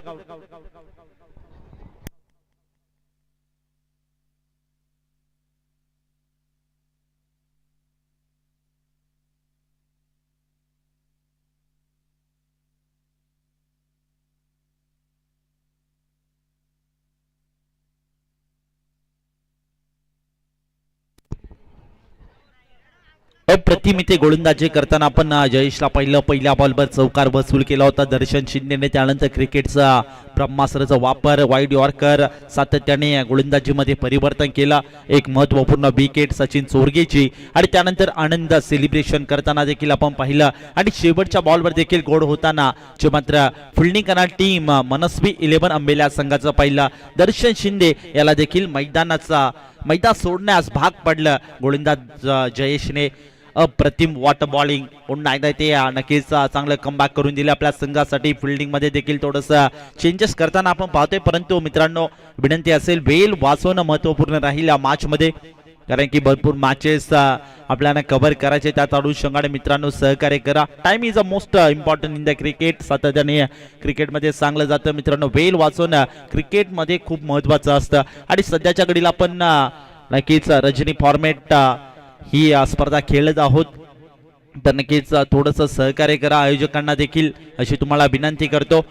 अप्रतिम इथे गोलंदाजी करताना आपण जयेशला पाहिलं. पहिल्या बॉलवर चौकार वसूल केला होता दर्शन शिंदेने. त्यानंतर क्रिकेटचा ब्रह्मास्त्राचा वापर वाईड यॉर्कर सातत्याने गोलंदाजीमध्ये परिवर्तन केला. एक महत्वपूर्ण विकेट सचिन चोरगेची आणि त्यानंतर आनंद सेलिब्रेशन करताना देखील आपण पाहिलं आणि शेवटच्या बॉलवर देखील गोड होताना जे मात्र फिल्डिंग करणारी टीम मनस्वी 11 अंबेल्या संघाचं पाहिलं. दर्शन शिंदे याला देखील मैदान सोडण्यास भाग पडलं गोलंदाज जयेशने. अप्रतिम वॉटर बॉलिंग पुन्हा एकदा ते नक्कीच चांगलं कमबॅक करून दिले आपल्या संघासाठी. फिल्डिंग मध्ये देखील थोडंसं चेंजेस करताना आपण पाहतोय परंतु मित्रांनो विनंती असेल वेळ वाचवणं महत्वपूर्ण राहील या मॅच मध्ये कारण की भरपूर मॅचेस आपल्याला कव्हर करायचे. त्यात अनुषंगाने मित्रांनो सहकार्य करा. Time is a most important in the cricket. सातत्याने क्रिकेटमध्ये सांगलं जातं मित्रांनो वेळ वाचवणं क्रिकेटमध्ये खूप महत्वाचं असतं आणि सध्याच्या घडीला आपण नक्कीच रजनी फॉर्मॅट ही स्पर्धा खेळत आहोत. तर नक्कीच थोडंसं सहकार्य करा आयोजकांना देखील अशी तुम्हाला विनंती करतो.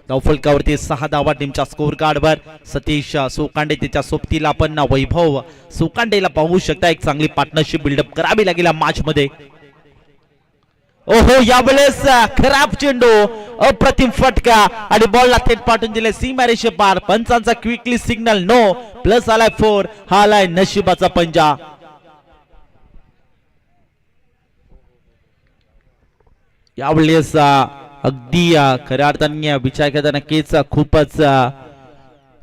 धावफलकावरती 6 धावा टीमच्या स्कोर कार्डवर. सतीश सोकांडे त्याच्या सोबतीला आपण वैभव सोकांडेला पाहू शकता. एक चांगली पार्टनरशिप बिल्डअप करावी लागेल मॅच मध्ये. ओहो यावेळेस खराब चेंडू, अप्रतिम फटका आणि बॉलला थेट पाठवून दिले सीमारेषे पार. पंचांचा क्विकली सिग्नल नो, प्लस आलाय 4. हा आलाय नशिबाचा पंजा. यावेळेस अगदी खऱ्या अर्थाने विचार करता नक्कीच खूपच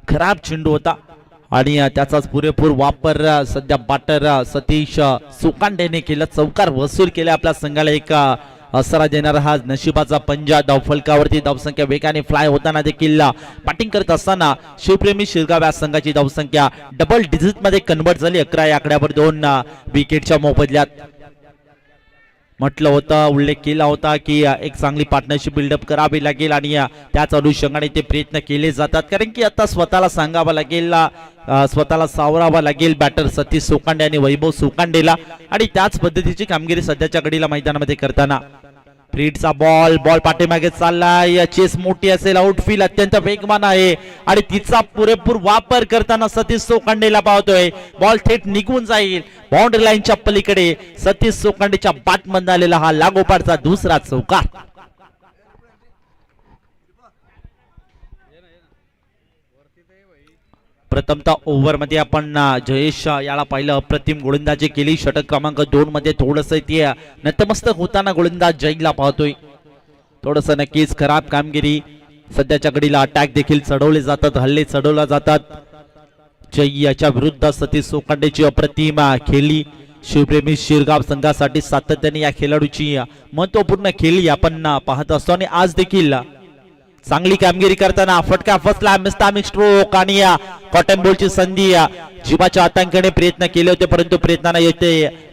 खराब चेंडू होता आणि त्याचाच पुरेपूर वापर सध्या बॅटर सतीश सोकांडेने केला. चौकार वसूल केला. आपल्या संघाला एक असरा देणारा हा नशिबाचा पंजा. धावफलकावरती धावसंख्या वेगाने फ्लाय होताना देखील बॅटिंग करत असताना शिवप्रेमी शिरगाव या संघाची धावसंख्या डबल डिजिट मध्ये कन्वर्ट झाली. 11 या आकड्यावर 2 विकेटच्या मोबदल्यात. म्हटलं होतं, उल्लेख केला होता की एक चांगली पार्टनरशिप बिल्डअप करावी लागेल आणि त्याच अनुषंगाने ते प्रयत्न केले जातात. कारण की आता स्वतःला सांगावं लागेल, स्वतःला सावरावा लागेल बॅटर सतीश सोकांडे आणि वैभव सोकांडेला. आणि त्याच पद्धतीची कामगिरी सध्याच्या घडीला मैदानामध्ये करताना. फ्रीडचा बॉल पाठीमागे चाललाय. चेस मोठी असेल, आउटफील्ड अत्यंत वेगवान आहे आणि तिचा पुरेपूर वापर करताना सतीश सोकांडेला पाहतोय. बॉल थेट निघून जाईल बाउंड्री लाईनच्या पलीकडे. सतीश सोकांडेच्या बॅटमधून आलेला हा लागोपाठचा दुसरा चौकार. प्रथमतः ओव्हर मध्ये आपण जयेश याला पाहिलं. अप्रतिम गोलंदाजी केली. षटक क्रमांक 2 मध्ये थोडस ती नतमस्तक होताना गोलंदाज जयला पाहतोय. थोडस नक्कीच खराब कामगिरी. सध्याच्या घडीला अटॅक देखील चढवले जातात, हल्ले चढवले जातात. जय याच्या विरुद्ध सतीश सोकांडेची अप्रतिम खेळी. शिवप्रेमी शिरगाव संघासाठी सातत्याने या खेळाडूची महत्वपूर्ण खेळी आपण पाहत असतो आणि आज देखील चांगली कामगिरी करताना फटका फसला. मिस्टामिक स्ट्रोक आणि कॉटन बॉलची संधी. जीवाच्या आतंकाने प्रयत्न केले होते परंतु प्रयत्नांना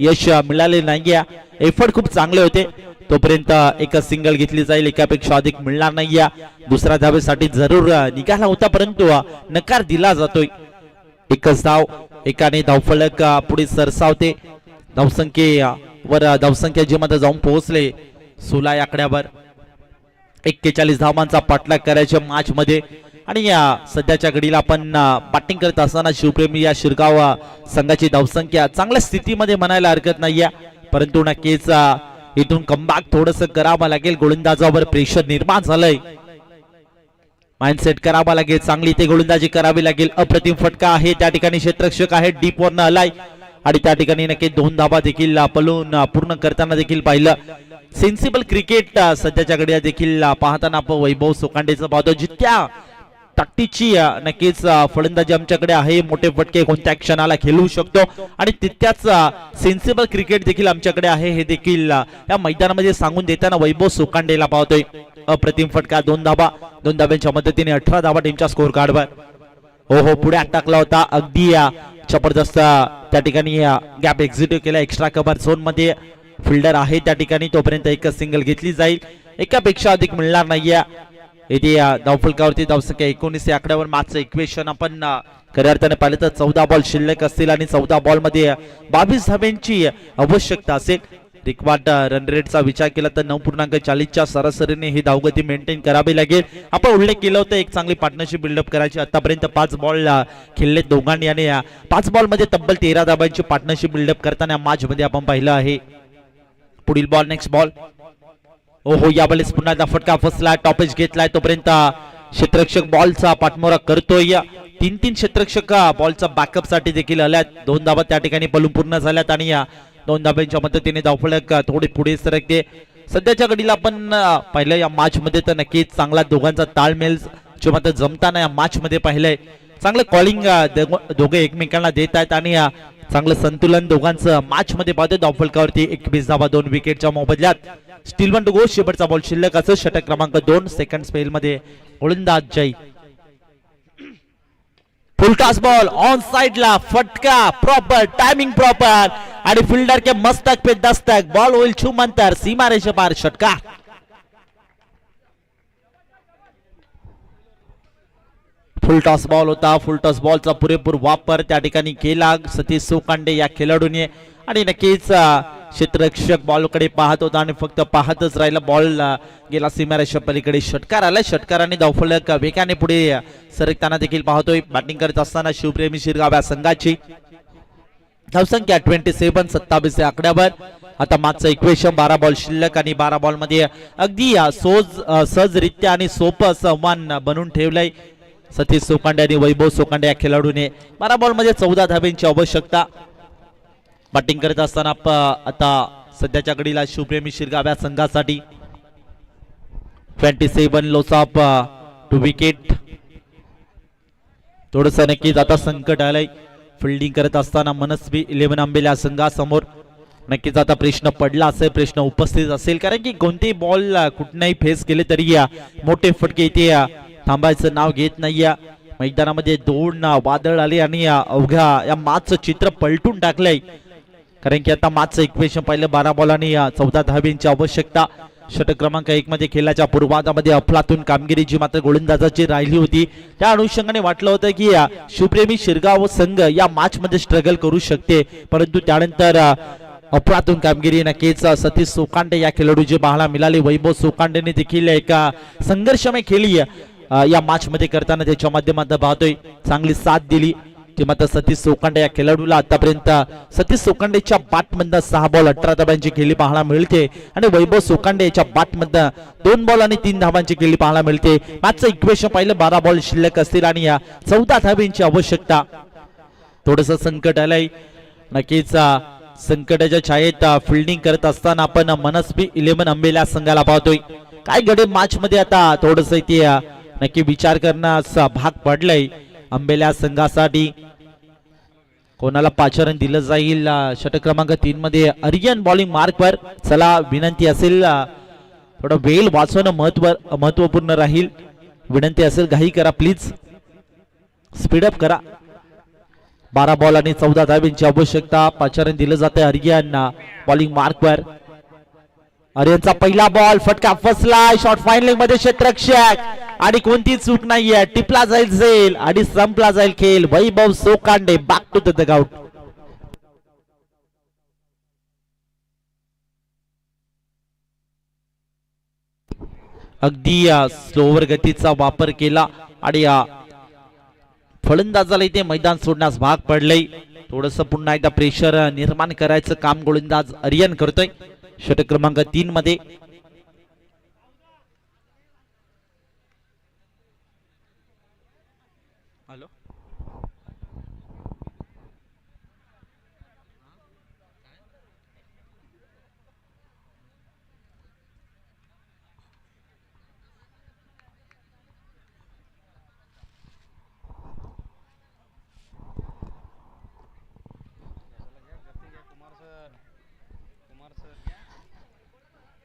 यश मिळाले नाही. एफर्ट खूप चांगले होते. तोपर्यंत एक सिंगल घेतली जाईल, एकापेक्षा अधिक मिळणार नाही. दुसऱ्या धावेसाठी जरूर निघाला होता परंतु नकार दिला जातोय. एकच धाव, एकाने धावफलक पुढे सरसावते. धावसंख्या जी मध्ये जाऊन पोहोचले 16 या आकड्यावर. 41 धावांचा पाठलाग करायच्या मॅच मध्ये आणि सध्याच्या घडीला आपण बॅटिंग करत असताना शिवप्रेमी या शिरगाव संघाची धावसंख्या चांगल्या स्थितीमध्ये म्हणायला हरकत नाहीये. परंतु नक्कीच इथून कमबॅक थोडस करावं लागेल. गोलंदाजावर प्रेशर निर्माण झालंय. माइंडसेट करावा लागेल. चांगली ते गोलंदाजी करावी लागेल. अप्रतिम फटका आहे. त्या ठिकाणी क्षेत्ररक्षक आहे डीप वरनं आलाय आणि त्या ठिकाणी नक्की 2 धावा देखील पलून पूर्ण करताना देखील पाहिलं. सेन्सिबल क्रिकेट सध्याच्या घडीला देखील पाहताना आपण वैभव सोकांडेचं पाहतो. जितक्या ताकदीची नक्कीच फलंदाजी आमच्याकडे आहे, मोठे फटके कोणत्या क्षणाला खेळू शकतो आणि तितक्याच सेन्सिबल क्रिकेट देखील आमच्याकडे आहे हे देखील या मैदानामध्ये सांगून देताना वैभव सोकांडेला पाहतोय. अप्रतिम फटका, 2 धावा. 2 धाब्यांच्या मदतीने 18 धावा टीमच्या स्कोर कार्डवर. हो पुढे टाकला होता. अगदी जबरदस्त त्या ठिकाणी गॅप एक्झिक्यूट केला. एक्स्ट्रा कव्हर झोन मध्ये फिल्डर आहे त्या ठिकाणी. तोपर्यंत एक सिंगल घेतली जाईल, एकापेक्षा अधिक मिळणार नाहीये. येथे धावफलकावरती धावसंख्या 19 या आकड्यावर मागचं इक्वेशन आपण खऱ्या अर्थाने पाहिलं तर 14 बॉल शिल्लक असतील आणि 14 बॉल मध्ये 22 धाब्यांची आवश्यकता असेल. रिक्वायर्ड रन रेटचा विचार केला तर 9.40 च्या सरासरीने ही धावगती मेंटेन करावी लागेल. आपण उल्लेख केला होता एक चांगली पार्टनरशिप बिल्डअप करायची. आतापर्यंत 5 बॉल खेळले दोघांनी आणि 5 बॉल मध्ये तब्बल 13 धाब्यांची पार्टनरशिप बिल्डअप करताना मॅच मध्ये आपण पाहिलं आहे. पुढील बॉल, नेक्स्ट बॉल. ओहो यावेळेस पुन्हा एकदा फटका फसला. टॉपेज घेतलाय. तोपर्यंत क्षेत्ररक्षक बॉलचा पाठमोरा करतोय. 3 क्षेत्ररक्षक बॉलचा बॅकअप साठी देखील आल्यात. 2 धावा त्या ठिकाणी पलून पूर्ण झाल्यात आणि 2 धाब्यांच्या मदतीने धावफलक थोडे पुढे सरकते. सध्याच्या घडीला आपण पाहिलं या मॅच मध्ये तर नक्कीच चांगला दोघांचा ताळमेळ जेव्हा जमताना या मॅच मध्ये पाहिलंय. चांगलं कॉलिंग दोघे एकमेकांना देत आहेत आणि चांगलं संतुलन दोघांचं मॅच मध्ये पाहतो. धावफलकावरती 21 धावा 2 विकेटच्या मोबदल्यात. Still 1 to go. शेवटचा बॉल शिल्लक असं. षटक क्रमांक 2 सेकंड स्पेल मध्ये गोलंदाज Jay. Full toss ball on side ला. फटका प्रॉपर, टाइमिंग प्रॉपर आणि फिल्डर के मस्तक पे दस्तक. बॉल होईल छूमंतर सीमा रेषे पार. षटकार. फुल टॉस बॉल होता. फुल टॉस बॉलचा पुरेपूर वापर त्या ठिकाणी केला सतीश सोकांडे या खेळाडूने आणि नक्कीच क्षेत्ररक्षक बॉलकडे पाहत होता आणि फक्त पाहतच राहिला. बॉल गेला सीमारेषा पलीकडे. षटकार आला. षटकाराने धावफलक वेगाने पुढे सरकताना देखील पाहतोय. बॅटिंग करत असताना शिवप्रेमी शिरगाव या संघाची धावसंख्या 27 27 या आकड्यावर. आता मागचं इक्वेशन 12 बॉल शिल्लक आणि 12 बॉल मध्ये अगदी सहजरित्या आणि सोपं असं आव्हान बनवून ठेवलंय सतीश सोकांडे आणि वैभव सोकांडे या खेळाडूने. 12 बॉल मध्ये 14 धाब्यांची आवश्यकता. बॅटिंग करत असताना आता सध्याच्या घडीला शिवप्रेमी शिरगाव या संघासाठी 27 लॉस ऑफ 2 विकेट. थोडस नक्कीच आता संकट आलंय फिल्डिंग करत असताना मनस्वी 11 आंबेल्या संघासमोर. नक्कीच आता प्रश्न पडला असेल, प्रश्न उपस्थित असेल, कारण की कोणतेही बॉल कुठल्याही फेस केले तरी मोठे फटके इथे थांबायचं नाव घेत नाही. मैदानामध्ये 2 वादळ आले आणि अवघ्या या मॅचचं चित्र पलटून टाकलंय. कारण की आता मॅचचं इक्वेशन पाहिलं 12 बॉल आणि 14 धाब्यांची आवश्यकता. षटक क्रमांक 1 मध्ये खेळाच्या पूर्वार्धामध्ये अफलातून कामगिरी जी मात्र गोलंदाजाची राहिली होती, त्या अनुषंगाने वाटलं होतं की शिवप्रेमी शिरगाव संघ या मॅच मध्ये स्ट्रगल करू शकते, परंतु त्यानंतर अफलातून कामगिरी नक्कीच सतीश सोकांडे या खेळाडूची पाहायला मिळाली. वैभव सोकांडेने देखील एक संघर्षमय खेळी या मॅच मध्ये करताना त्याच्या माध्यमातून पाहतोय चांगली साथ दिली. ते मात्र सतीश सोकांडे या खेळाडूला आतापर्यंत सतीश सोकांडेच्या बॅटमधून 6 बॉल 18 धाबांची खेळी पाहायला मिळते आणि वैभव सोकांडे याच्या बॅटमधून 2 बॉल आणि 3 धाबांची खेळी पाहायला मिळते. मॅचचं इक्वेशन पाहिलं 12 बॉल शिल्लक असतील आणि 14 धाब्यांची आवश्यकता. थोडस संकट आलंय. नक्कीच संकटाच्या छायेत फिल्डिंग करत असताना आपण मनस्वी 11 आंबेल्या संघाला पाहतोय. काय घडे मॅच मध्ये आता थोडस इथे नक्की विचार करण्यास भाग पडलाय आंबेल्या संघासाठी. कोणाला पाचारण दिलं जाईल षटक क्रमांक 3 मध्ये आर्यन बॉलिंग मार्कवर. चला विनंती असेल थोडं वेळ वाचवणं महत्वपूर्ण राहील. विनंती असेल घाई करा प्लीज, स्पीडअप करा. 12 बॉल आणि 14 धाब्यांची आवश्यकता. पाचारण दिलं जाते आर्यन बॉलिंग मार्कवर. आर्यनचा पहिला बॉल फटका फसला. शॉर्ट फायनलिंग मध्ये क्षेत्ररक्षक आणि कोणती चूक नाहीये. टिपला जाईल आणि संपला जाईल खेळ. वैभव सोकांडे बॅक टू द डगआउट. अगदी स्लोवर गतीचा वापर केला आणि फलंदाजाला इथे मैदान सोडण्यास भाग पडले. थोडस पुन्हा एकदा प्रेशर निर्माण करायचं काम गोलंदाज आर्यन करतोय षटक क्रमांक 3 मध्ये. हॅलो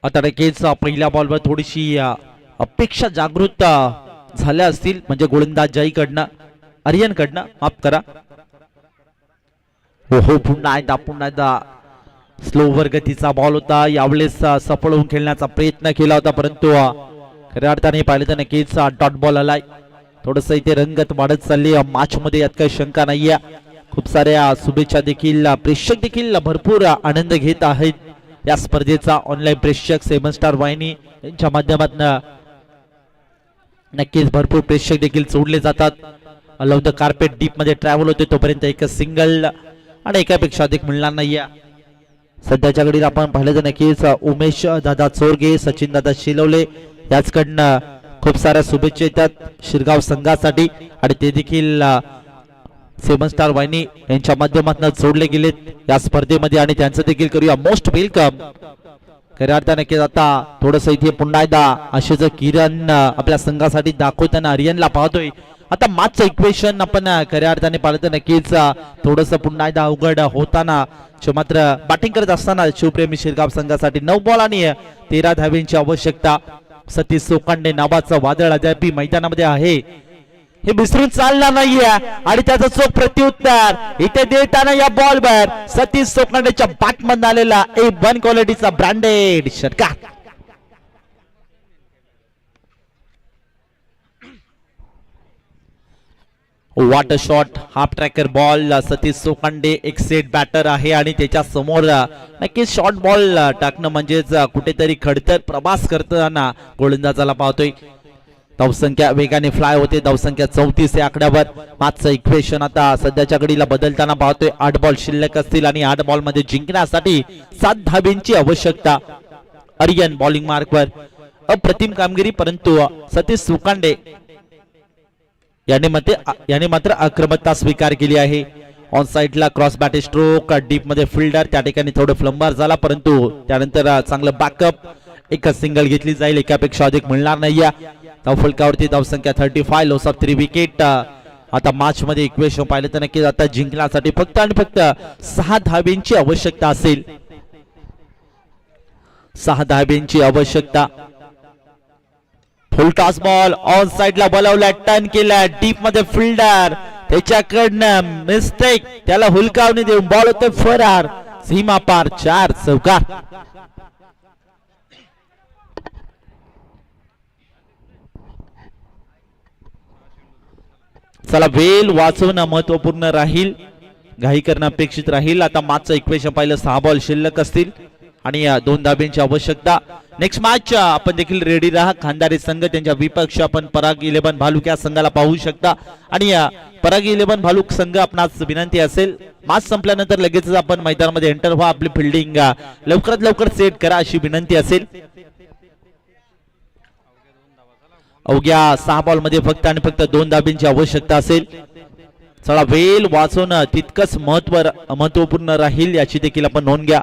आता नक्कीच पहिल्या बॉलवर थोडीशी अपेक्षा जागृत झाल्या असतील, म्हणजे गोलंदाज जयकडनं आर्यनकडनं, माफ करा. हो पुन्हा एकदा स्लोवर गतीचा बॉल होता. यावेळेस सफळ होऊन खेळण्याचा प्रयत्न केला होता, परंतु खऱ्या अर्थाने पाहिलं तर नक्कीच डॉट बॉल आलाय. थोडस इथे रंगत वाढत चालली मॅच मध्ये, यात काही शंका नाहीये. खूप साऱ्या शुभेच्छा देखील, प्रेक्षक देखील भरपूर आनंद घेत आहेत या स्पर्धेचा. ऑनलाईन प्रेक्षक 7 स्टार वाहिनी यांच्या माध्यमातून नक्कीच भरपूर प्रेक्षक देखील जोडले जातात. अलाउ द कार्पेट डीप मध्ये ट्रॅव्हल होते तोपर्यंत एक सिंगल आणि एकापेक्षा अधिक मिळणार नाही. सध्याच्या घडीला आपण पाहिलं तर नक्कीच उमेश दादा चोरगे, सचिन दादा शिलवले याचकडनं खूप साऱ्या शुभेच्छा येतात शिरगाव संघासाठी आणि ते देखील 7 स्टार वाहिनी यांच्या माध्यमातून जोडले गेलेत या स्पर्धेमध्ये आणि त्यांचं देखील करूया मोस्ट वेलकम. खऱ्या अर्थाने आता थोडस इथे पुन्हा एकदा असेच किरण आपल्या संघासाठी दाखवताना आर्यनला पाहतोय. आता मॅचचं इक्वेशन आपण खऱ्या अर्थाने पाहिलं तर नक्कीच थोडस पुन्हा एकदा अवघड होताना, मात्र बॅटिंग करत असताना शिवप्रेमी शिरगाव संघासाठी 9 बॉल आणि 13 धाब्यांची आवश्यकता. सतीश सोकांडे नावाचं वादळ अद्याप मैदानामध्ये आहे, हे विसरून चालणार नाहीये आणि त्याचं चोख प्रत्युत्तर इथे देताना या बॉलवर सतीश सोकांडेच्या बॅटमधून आलेला A1 क्वालिटीचा ब्रँडेड षटकार. Water shot half tracker ball Satish Sokande एक सेट बॅटर आहे आणि त्याच्या समोर नक्कीच शॉर्ट बॉल टाकणं म्हणजेच कुठेतरी खडतर प्रवास करताना गोलंदाजाला पाहतोय. धावसंख्या वेगाने फ्लाय होते. धावसंख्या 34 या आकड्यावर. मागचं इक्वेशन आता सध्याच्या घडीला बदलताना पाहतोय. 8 बॉल शिल्लक असतील आणि 8 बॉल मध्ये जिंकण्यासाठी 7 धाब्यांची आवश्यकता. आर्यन बॉलिंग मार्कवर. अप्रतिम कामगिरी परंतु सतीश सुकांडे याने मात्र आक्रमकता स्वीकार केली आहे. ऑन साइडला क्रॉस बॅट स्ट्रोक डीप मध्ये फिल्डर त्या ठिकाणी थोडं फ्लंबार झाला परंतु त्यानंतर चांगलं बॅकअप. एक सिंगल घेतली जाईल. एकापेक्षा अधिक मिळणार नाही. धावफलकावरती धावसंख्या 35 लॉस ऑफ 3 विकेट. आता मॅच मध्ये इक्वेशन पाहिलं तर नक्कीच आता जिंकण्यासाठी फक्त आणि फक्त 6 धाब्यांची आवश्यकता असेल. 6 धाब्यांची आवश्यकता. फुल टॉस बॉल ऑन साइडला बोलावला. टर्न केला डीप मध्ये फिल्डर त्याच्याकडनं मिस्टेक. त्याला हुलकावणी देऊन बॉल होते फरार. सीमा पार 4 चौकार. चला वेल वाचवणं महत्वपूर्ण राहील. घाई करणं अपेक्षित राहील. आता मागचं इक्वेशन पाहिलं 6 बॉल शिल्लक असतील आणि 2 धाब्यांची आवश्यकता. नेक्स्ट मॅच आपण देखील रेडी राहा. खानदारी संघ त्यांच्या विपक्ष आपण पराग 11 भालुक या संघाला पाहू शकता आणि पराग 11 भालुक संघ आपणास विनंती असेल मॅच संपल्यानंतर लगेचच आपण मैदानामध्ये एंटर व्हा. आपली फिल्डिंग लवकरात लवकर सेट करा अशी विनंती असेल. अवघ्या 6 बॉल मध्ये फक्त आणि फक्त 2 धाब्यांची आवश्यकता असेल. चला वेल वाचवणं तितकंच महत्वपूर्ण राहील याची देखील आपण नोंद घ्या.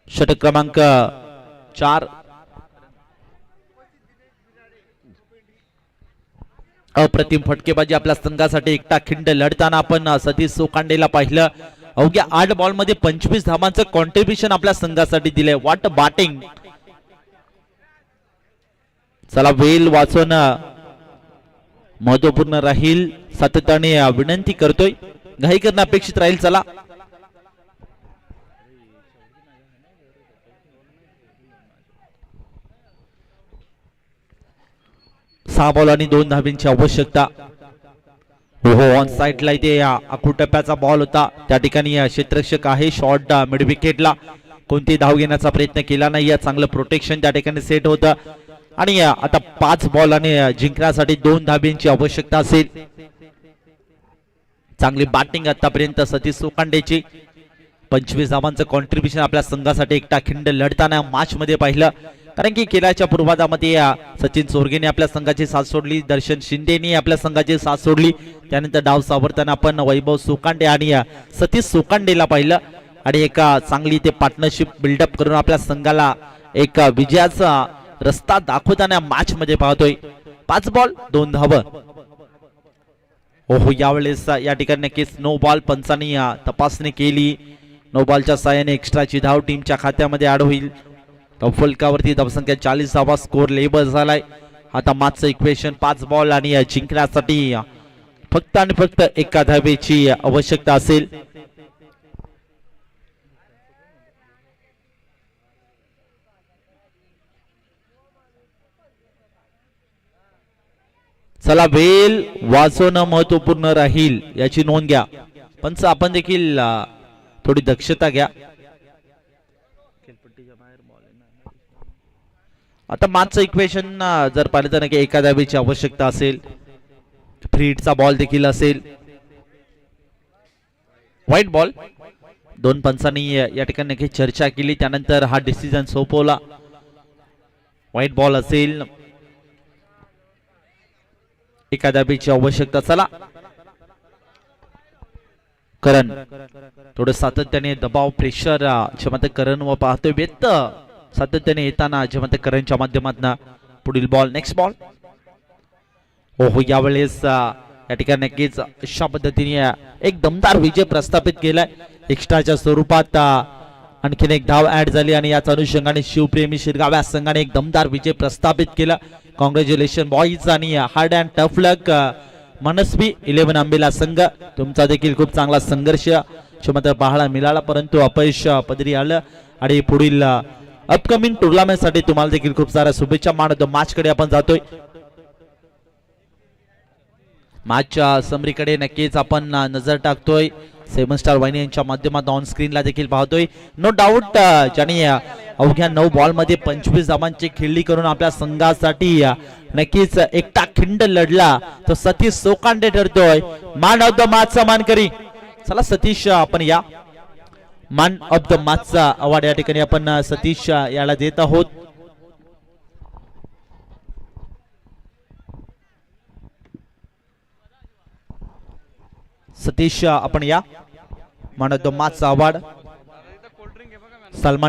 षटक क्रमांक 4. अप्रतिम फटकेबाजी आपल्या संघासाठी एकटा खिंड लढताना आपण सतीश सोकांडेला पाहिलं. अवघ्या 8 बॉल मध्ये 25 धावांचं कॉन्ट्रीब्युशन आपल्या संघासाठी दिलंय. What batting. चला वेल वाचवणं महत्वपूर्ण राहील. सातत्याने विनंती करतोय. घाई करणं अपेक्षित राहील. चला 6 बॉल आणि 2 धाब्यांची आवश्यकता. हो ऑन साइडला इथे आखुटप्प्याचा बॉल होता. त्या ठिकाणी क्षेत्ररक्षक आहे. शॉर्ट मिड विकेटला कोणती धाव घेण्याचा प्रयत्न केला नाही. चांगलं प्रोटेक्शन त्या ठिकाणी सेट होतं आणि आता 5 बॉल आणि जिंकण्यासाठी 2 धाब्यांची आवश्यकता असेल. चांगली बॅटिंग आतापर्यंत सतीश सोकांडेची. 25 धावांचं कॉन्ट्रीब्युशन आपल्या संघासाठी एकटा खिंड लढताना मॅच मध्ये पाहिलं. कारण की खेळाच्या पूर्वार्धामध्ये सचिन सोरगेने आपल्या संघाची साथ सोडली. दर्शन शिंदेने आपल्या संघाची साथ सोडली. त्यानंतर डाव सावरताना आपण वैभव सोकांडे आणि सतीश सोकांडेला पाहिलं आणि एका चांगली ते पार्टनरशिप बिल्डअप करून आपल्या संघाला एक विजयाचा रस्ता दाखवताना मॅच मध्ये पाहतोय. 5 बॉल 2 धाव. ओहो यावेळेस या ठिकाणी नक्कीच नो बॉल पंचांनी तपासणी केली. नो बॉलच्या साहाय्याने एक्स्ट्राची धाव टीमच्या खात्यामध्ये ऍड होईल. फलकावरती धावसंख्या 40 धावा. स्कोर लेबल झालाय. आता मागचं इक्वेशन 5 बॉल आणि जिंकण्यासाठी फक्त आणि फक्त 1 धावेची आवश्यकता असेल. चला वेल वाचवणं महत्वपूर्ण राहील याची नोंद घ्या. पंच आपण देखील थोडी दक्षता घ्या. आता मागचं इक्वेशन जर पाहिलं तर नक्की 1 धावेची आवश्यकता असेल. फ्री हिटचा बॉल देखील असेल. व्हाईट बॉल 2 पंचांनी या ठिकाणी नक्की चर्चा केली. त्यानंतर हा डिसिजन सोपवला. व्हाईट बॉल असेल. 1 धावेची आवश्यकता. चला करण थोडं सातत्याने दबाव प्रेशर जेव्हा करण व पाहतोय व्यक्त सातत्याने येताना जेव्हा करणच्या माध्यमातून पुढील बॉल. Next ball. हो यावेळेस या ठिकाणी नक्कीच अशा पद्धतीने एक दमदार विजय प्रस्थापित केलाय. एक्स्ट्राच्या स्वरूपात आणखीन एक धाव ऍड झाली आणि याच अनुषंगाने शिवप्रेमी शिरगाव या संघाने एक दमदार विजय प्रस्थापित केला. कॉंग्रॅच्युलेशन बॉईज आणि हार्ड अँड टफ लक मनस्वी 11 आंबेला संघ. तुमचा देखील खूप चांगला संघर्ष मात्र पाहायला मिळाला परंतु अपयश पदरी आलं आणि पुढील अपकमिंग टुर्नामेंट साठी तुम्हाला देखील खूप साऱ्या शुभेच्छा मानतो. मॅच कडे आपण जातोय. मॅचच्या समरीकडे नक्कीच आपण नजर टाकतोय. 7 स्टार वाहिनी यांच्या माध्यमातून ऑन स्क्रीनला देखील पाहतोय. नो डाऊट ज्यांनी अवघ्या 9 बॉल मध्ये 25 धावांची खेळी करून आपल्या संघासाठी नक्कीच एकटा खिंड लढला तो सतीश सोकांडे ठरतोय मॅन ऑफ द मॅचचा मानकरी. चला सतीश, आपण या मॅन ऑफ द मॅचचा अवॉर्ड या ठिकाणी आपण सतीश याला देत आहोत. सतीश, आपण या मॅन ऑफ द मॅचचा अवॉर्ड सलमान